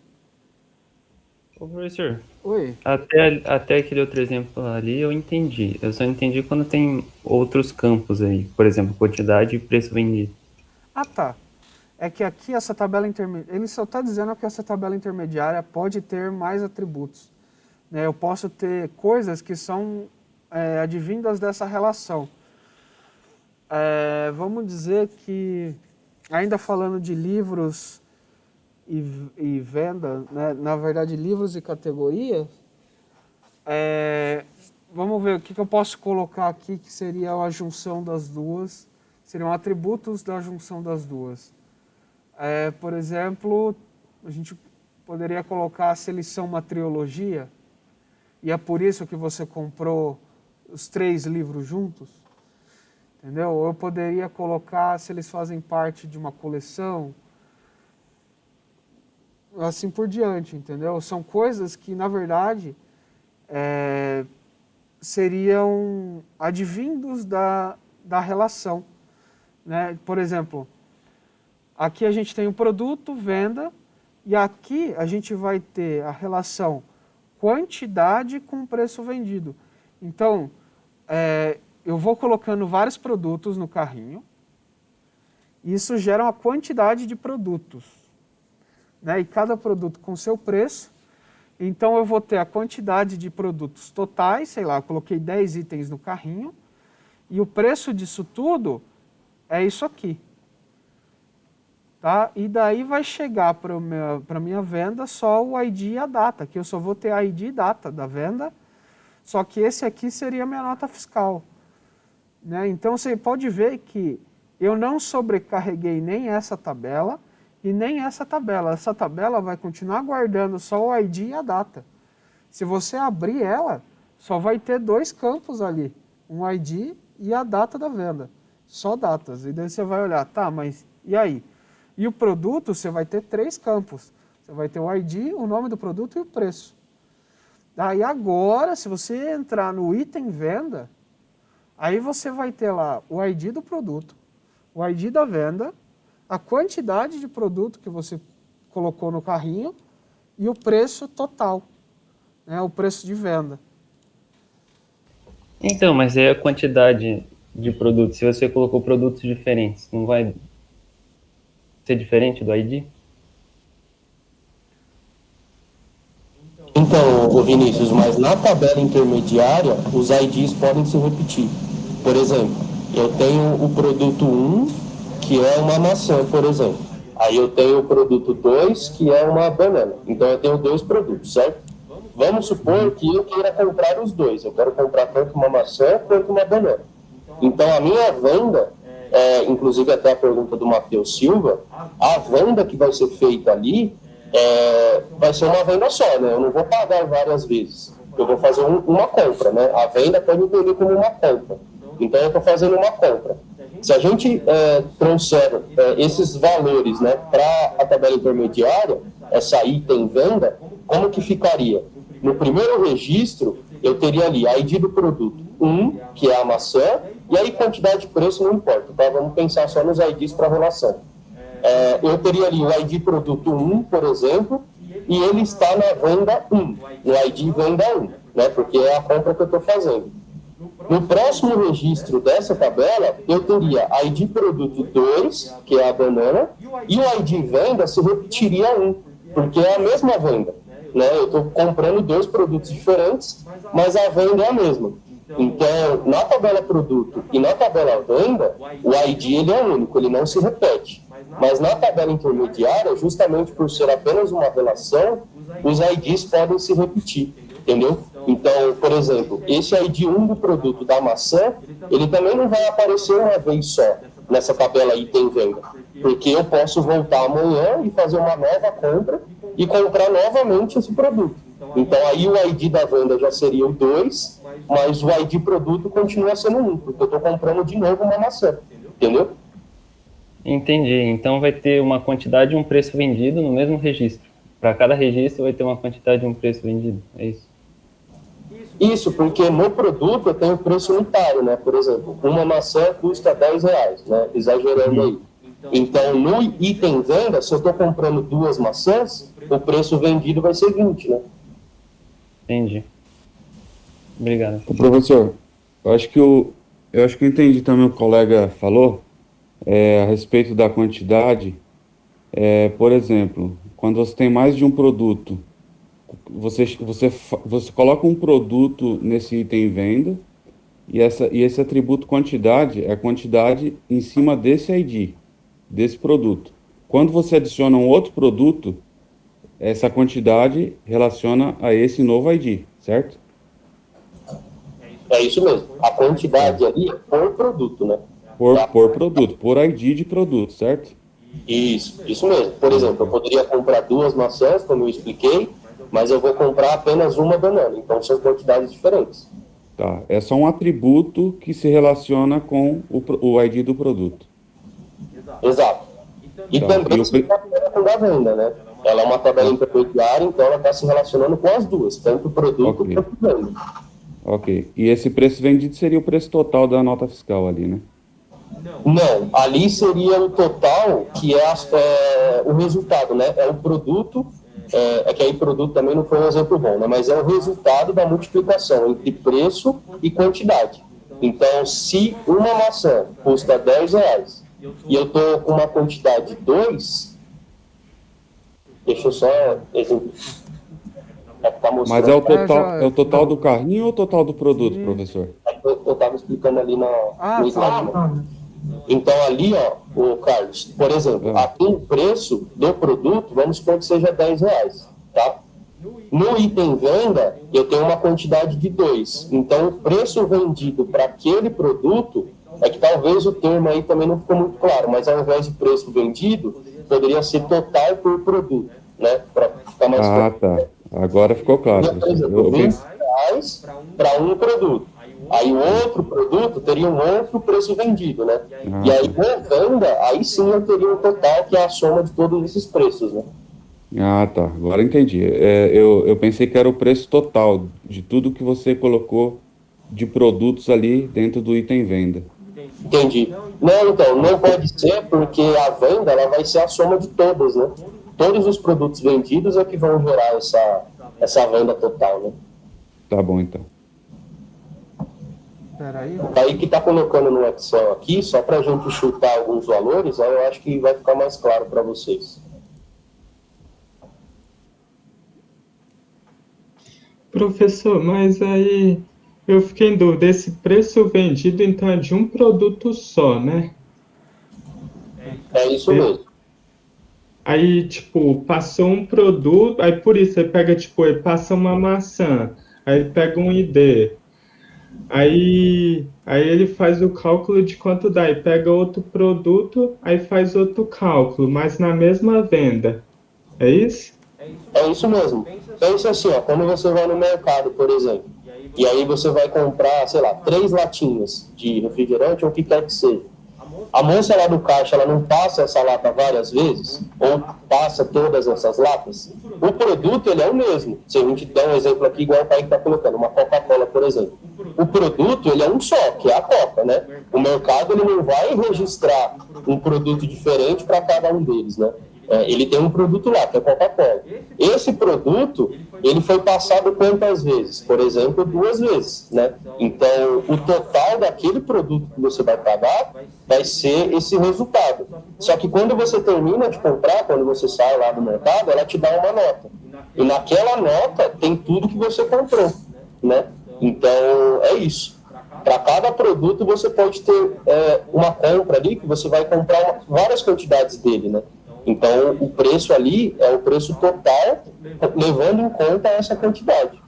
Ô, professor, Oi. até aquele outro exemplo ali eu entendi. Eu só entendi quando tem outros campos aí. Por exemplo, quantidade e preço vendido. Ah, tá. É que aqui essa tabela intermediária, ele só está dizendo que essa tabela intermediária pode ter mais atributos. Né? Eu posso ter coisas que são advindas dessa relação. Vamos dizer que, ainda falando de livros e venda, né? Na verdade, livros e categoria, vamos ver o que eu posso colocar aqui que seria a junção das duas, seriam atributos da junção das duas. Por exemplo, a gente poderia colocar se eles são uma trilogia, e é por isso que você comprou os 3 livros juntos, entendeu? Ou eu poderia colocar se eles fazem parte de uma coleção, assim por diante, entendeu? São coisas que, na verdade, seriam advindos da relação, né? Por exemplo, aqui a gente tem o produto, venda, e aqui a gente vai ter a relação quantidade com preço vendido. Então, eu vou colocando vários produtos no carrinho, e isso gera uma quantidade de produtos, né? E cada produto com seu preço. Então, eu vou ter a quantidade de produtos totais, sei lá, eu coloquei 10 itens no carrinho, e o preço disso tudo é isso aqui. Tá? E daí vai chegar para a minha venda só o ID e a data, que eu só vou ter a ID e data da venda, só que esse aqui seria a minha nota fiscal. Né? Então, você pode ver que eu não sobrecarreguei nem essa tabela e nem essa tabela. Essa tabela vai continuar guardando só o ID e a data. Se você abrir ela, só vai ter 2 campos ali, um ID e a data da venda. Só datas. E daí você vai olhar, tá, mas e aí? E o produto, você vai ter 3 campos. Você vai ter o ID, o nome do produto e o preço. Daí agora, se você entrar no item venda, aí você vai ter lá o ID do produto, o ID da venda, a quantidade de produto que você colocou no carrinho e o preço total, né, o preço de venda. Então, mas é a quantidade de produtos. Se você colocou produtos diferentes, não vai ser diferente do ID? Então, Vinícius, mas na tabela intermediária, os IDs podem se repetir. Por exemplo, eu tenho o produto 1, que é uma maçã, por exemplo. Aí eu tenho o produto 2, que é uma banana. Então eu tenho 2 produtos, certo? Vamos supor que eu queira comprar os 2. Eu quero comprar tanto uma maçã quanto uma banana. Então a minha venda, inclusive até a pergunta do Matheus Silva, a venda que vai ser feita ali vai ser uma venda só, né? Eu não vou pagar várias vezes. Eu vou fazer uma compra, né? A venda pode entender como uma compra. Então eu estou fazendo uma compra. Se a gente trouxer esses valores, né, para a tabela intermediária, essa item venda, como que ficaria? No primeiro registro, eu teria ali a ID do produto 1, que é a maçã, e aí quantidade de preço não importa, tá? Vamos pensar só nos IDs para relação. Eu teria ali o ID produto 1, por exemplo, e ele está na venda 1, no ID venda 1, né, porque é a compra que eu estou fazendo. No próximo registro dessa tabela, eu teria ID produto 2, que é a banana, e o ID venda se repetiria 1, porque é a mesma venda. Né? Eu estou comprando 2 produtos diferentes, mas a venda é a mesma. Então, na tabela produto e na tabela venda, o ID ele é único, ele não se repete. Mas na tabela intermediária, justamente por ser apenas uma relação, os IDs podem se repetir, entendeu? Então, por exemplo, esse ID 1 do produto da maçã, ele também não vai aparecer uma vez só nessa tabela item venda, porque eu posso voltar amanhã e fazer uma nova compra e comprar novamente esse produto. Então, aí o ID da venda já seria o 2, mas o ID produto continua sendo 1, porque eu estou comprando de novo uma maçã, entendeu? Entendi. Então vai ter uma quantidade e um preço vendido no mesmo registro. Para cada registro vai ter uma quantidade e um preço vendido. É isso. Isso, porque no produto eu tenho preço unitário, né? Por exemplo, uma maçã custa R$10, né? Exagerando aí. Então, no item venda, se eu estou comprando 2 maçãs, o preço vendido vai ser 20, né? Entendi. Obrigado. Ô, professor, eu acho que eu entendi também o que o colega falou a respeito da quantidade. Por exemplo, quando você tem mais de um produto, você coloca um produto nesse item venda e esse atributo quantidade é a quantidade em cima desse ID, desse produto. Quando você adiciona um outro produto, essa quantidade relaciona a esse novo ID, certo? É isso mesmo. A quantidade ali é por produto, né? Por produto, por ID de produto, certo? Isso mesmo. Por exemplo, eu poderia comprar 2 maçãs, como eu expliquei, mas eu vou comprar apenas uma banana. Então, são quantidades diferentes. Tá. É só um atributo que se relaciona com o ID do produto. Exato. E Tá. também se relaciona com a venda, né? Ela é uma tabela intermediária, então ela está se relacionando com as duas, tanto o produto Ok. quanto a venda. Ok. E esse preço vendido seria o preço total da nota fiscal ali, né? Não, ali seria o total, que é o resultado, né? É o produto, que aí produto também não foi um exemplo bom, né? Mas é o resultado da multiplicação entre preço e quantidade. Então, se uma maçã custa R$10 e eu estou com uma quantidade de 2, deixa eu só exemplificar. Mas é o total do carrinho ou o total do produto, professor? Eu estava explicando ali no slide. Né? Então, ali, ó, o Carlos, por exemplo, aqui o preço do produto, vamos supor que seja R$10, tá? No item venda, eu tenho uma quantidade de 2. Então, o preço vendido para aquele produto, é que talvez o termo aí também não ficou muito claro, mas ao invés de preço vendido, poderia ser total por produto, né? Para ficar mais claro. Tá. Agora ficou claro. Por exemplo, R$20 para um produto. Aí o outro produto teria um outro preço vendido, né? E aí, na venda, aí sim eu teria um total, que é a soma de todos esses preços, né? Tá. Agora entendi. Eu pensei que era o preço total de tudo que você colocou de produtos ali dentro do item venda. Entendi. Não, então, não pode ser, porque a venda ela vai ser a soma de todas, né? Todos os produtos vendidos é que vão gerar essa venda total, né? Tá bom, então. Peraí. Aí que está colocando no Excel aqui, só para a gente chutar alguns valores, aí eu acho que vai ficar mais claro para vocês. Professor, mas aí eu fiquei em dúvida, esse preço vendido então é de um produto só, né? É isso mesmo. Aí, tipo, passou um produto, aí por isso ele pega, tipo, ele passa uma maçã, aí ele pega um ID, aí ele faz o cálculo de quanto dá, e pega outro produto, aí faz outro cálculo, mas na mesma venda. É isso? É isso mesmo. Pensa assim, ó, quando você vai no mercado, por exemplo, e aí você vai comprar, sei lá, 3 latinhas de refrigerante ou o que quer que seja. A moça lá do caixa, ela não passa essa lata várias vezes? Ou passa todas essas latas? O produto, ele é o mesmo. Se a gente der um exemplo aqui, igual o pai que está colocando, uma Coca-Cola, por exemplo. O produto, ele é um só, que é a Coca, né? O mercado, ele não vai registrar um produto diferente para cada um deles, né? Ele tem um produto lá, que é a Coca-Cola. Esse produto, ele foi passado quantas vezes? Por exemplo, 2 vezes, né? Então, o total daquele produto que você vai pagar vai ser esse resultado. Só que quando você termina de comprar, quando você sai lá do mercado, ela te dá uma nota. E naquela nota tem tudo que você comprou, né? Então, é isso. Para cada produto, você pode ter uma compra ali, que você vai comprar várias quantidades dele, né? Então, o preço ali é o preço total, levando em conta essa quantidade.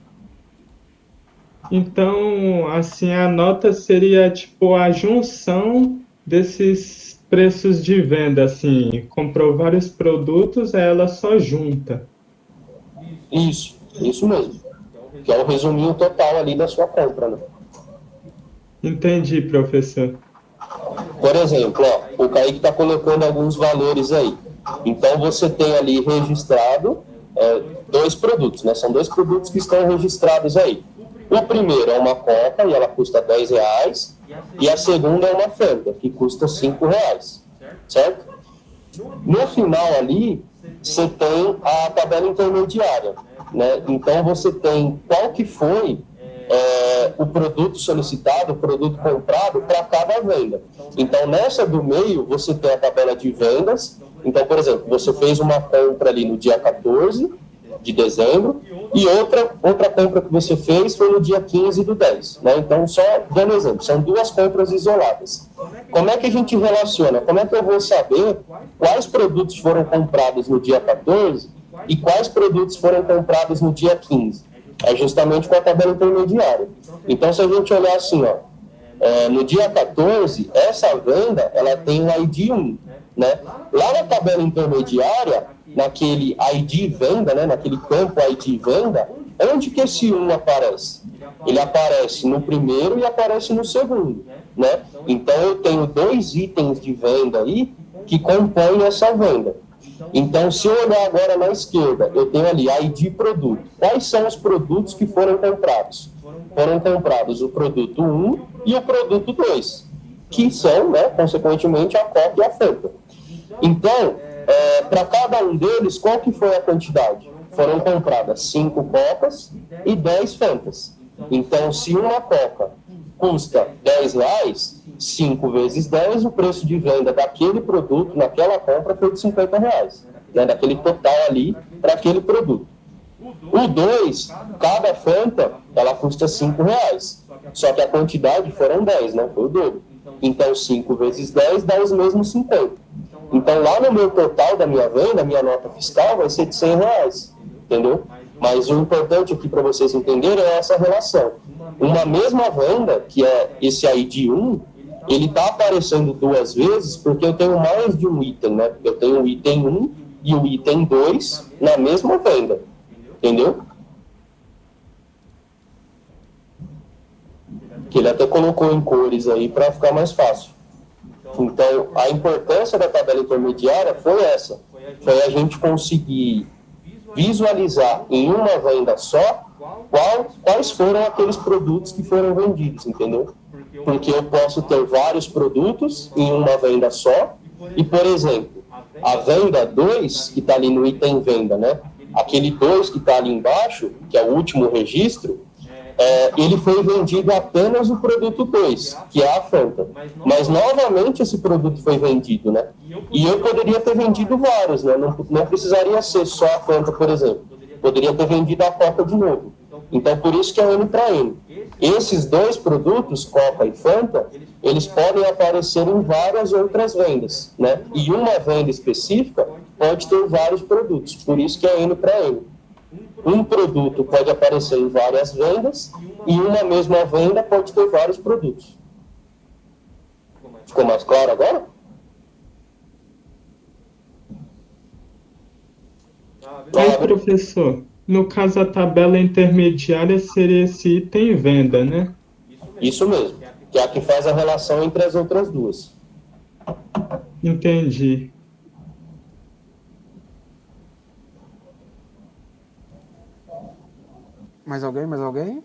Então, assim, a nota seria, tipo, a junção desses preços de venda, assim, comprou vários produtos, aí ela só junta. Isso mesmo. Que é o resuminho total ali da sua compra, né? Entendi, professor. Por exemplo, ó, o Kaique está colocando alguns valores aí. Então, você tem ali registrado dois produtos, né? São dois produtos que estão registrados aí. O primeiro é uma Coca e ela custa R$10, e a segunda é uma Fanta, que custa R$5, certo? No final ali, você tem a tabela intermediária, né? Então, você tem qual que foi o produto solicitado, o produto comprado para cada venda. Então, nessa do meio, você tem a tabela de vendas. Então, por exemplo, você fez uma compra ali no dia 14 de dezembro e outra compra que você fez foi no dia 15 do 10. Né? Então, só dando exemplo, são duas compras isoladas. Como é que a gente relaciona? Como é que eu vou saber quais produtos foram comprados no dia 14 e quais produtos foram comprados no dia 15? É justamente com a tabela intermediária. Então, se a gente olhar assim, ó, no dia 14, essa venda, ela tem um ID 1, né? Lá na tabela intermediária, naquele ID venda, né, naquele campo ID venda, onde que esse 1 aparece? Ele aparece no primeiro e aparece no segundo, né? Então, eu tenho dois itens de venda aí que compõem essa venda. Então, se eu olhar agora na esquerda, eu tenho ali ID produto. Quais são os produtos que foram comprados? Foram comprados o produto 1 e o produto 2, que são, né, consequentemente, a Coca e a Fanta. Então, para cada um deles, qual que foi a quantidade? Foram compradas 5 Cocas e 10 Fantas. Então, se uma Coca custa R$10, 5 vezes 10, o preço de venda daquele produto, naquela compra, foi de R$50, né, daquele total ali para aquele produto. O 2, cada Fanta, ela custa R$5, só que a quantidade foram 10, né, foi o dobro. Então, 5 vezes 10 dá os mesmos 50. Então, lá no meu total da minha venda, minha nota fiscal vai ser de R$100, entendeu? Mas o importante aqui para vocês entenderem é essa relação. Uma mesma venda, que é esse ID 1, ele está aparecendo duas vezes porque eu tenho mais de um item, né? Eu tenho o item 1 e o item 2 na mesma venda, entendeu? Que ele até colocou em cores aí para ficar mais fácil. Então, a importância da tabela intermediária foi essa. Foi a gente conseguir visualizar em uma venda só quais foram aqueles produtos que foram vendidos, entendeu? Porque eu posso ter vários produtos em uma venda só e, por exemplo, a venda 2, que está ali no item venda, né? Aquele 2 que está ali embaixo, que é o último registro, ele foi vendido apenas o produto 2, que é a Fanta. Mas, novamente, esse produto foi vendido, né? E eu poderia ter vendido vários, né? Não precisaria ser só a Fanta, por exemplo. Poderia ter vendido a Coca de novo. Então, por isso que é N para N. Esses dois produtos, Coca e Fanta, eles podem aparecer em várias outras vendas, né? E uma venda específica pode ter vários produtos. Por isso que é N para N. Um produto pode aparecer em várias vendas e uma mesma venda pode ter vários produtos. Ficou mais claro agora? Aí, professor, no caso a tabela intermediária seria esse item venda, né? Isso mesmo, que é a que faz a relação entre as outras duas. Entendi. Mais alguém? Mais alguém?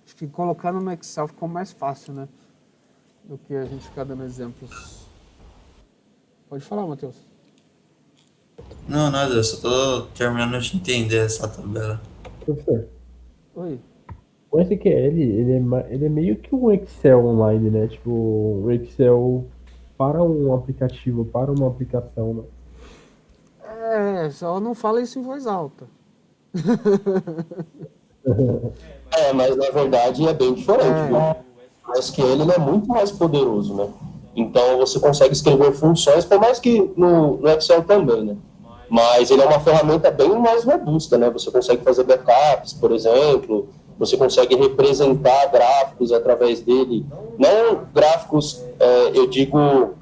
Acho que colocando no Excel ficou mais fácil, né? Do que a gente ficar dando exemplos. Pode falar, Matheus. Não, nada, eu só tô terminando de entender essa tabela. Professor, Oi. o SQL, ele é meio que um Excel online, né? Tipo, um Excel para um aplicativo, para uma aplicação, né? Só não fala isso em voz alta. Mas na verdade é bem diferente, viu? O SQL ele é muito mais poderoso, né? Então você consegue escrever funções, por mais que no Excel também, né? Mas ele é uma ferramenta bem mais robusta, né? Você consegue fazer backups, por exemplo, você consegue representar gráficos através dele. Não gráficos, eu digo,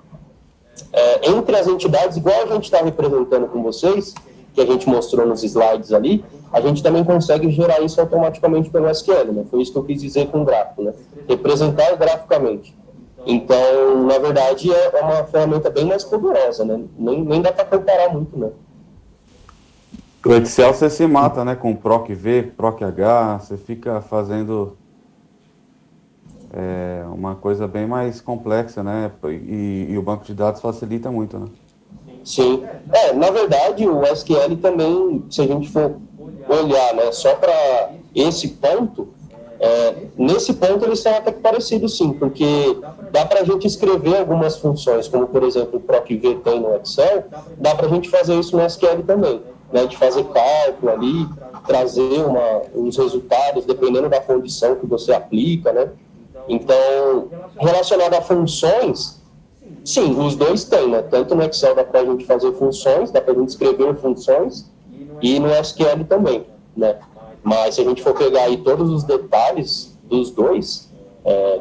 entre as entidades, igual a gente está representando com vocês, que a gente mostrou nos slides ali, a gente também consegue gerar isso automaticamente pelo SQL, né? Foi isso que eu quis dizer com gráfico, né? Representar graficamente. Então, na verdade, é uma ferramenta bem mais poderosa, né? Nem dá para comparar muito, né? O Excel você se mata, né? Com PROC V, PROC H, você fica fazendo uma coisa bem mais complexa, né? E o banco de dados facilita muito, né? Sim. Na verdade, o SQL também, se a gente for olhar, né, só para esse ponto, nesse ponto eles são até que parecidos, sim, porque dá para a gente escrever algumas funções, como, por exemplo, o PROC-V tem no Excel, dá para a gente fazer isso no SQL também, né, de fazer cálculo ali, trazer uns resultados, dependendo da condição que você aplica, né? Então, relacionado a funções, sim, os dois têm, né? Tanto no Excel dá para a gente fazer funções, dá para a gente escrever funções, e no SQL também, né? Mas se a gente for pegar aí todos os detalhes dos dois,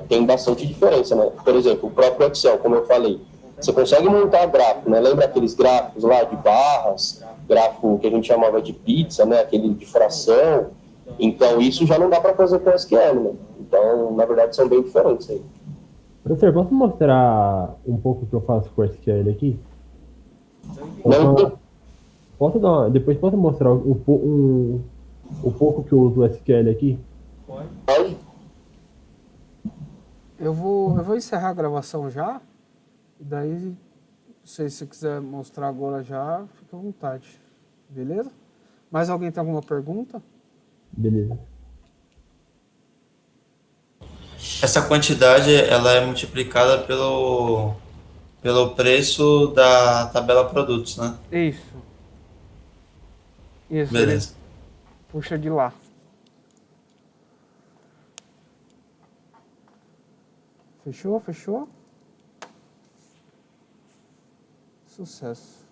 tem bastante diferença, né? Por exemplo, o próprio Excel, como eu falei, você consegue montar gráfico, né? Lembra aqueles gráficos lá de barras, gráfico que a gente chamava de pizza, né? Aquele de fração. Então, isso já não dá para fazer com SQL, né? Então, na verdade, são bem diferentes aí. Professor, posso mostrar um pouco o que eu faço com o SQL aqui? Não, Depois posso mostrar o pouco que eu uso o SQL aqui? pode? Eu vou encerrar a gravação já. E daí, se você quiser mostrar agora já, fica à vontade. Beleza? Mais alguém tem alguma pergunta? Beleza. Essa quantidade ela é multiplicada pelo preço da tabela produtos, né? Isso. Isso, ele Beleza. puxa de lá. Fechou? Fechou? Sucesso.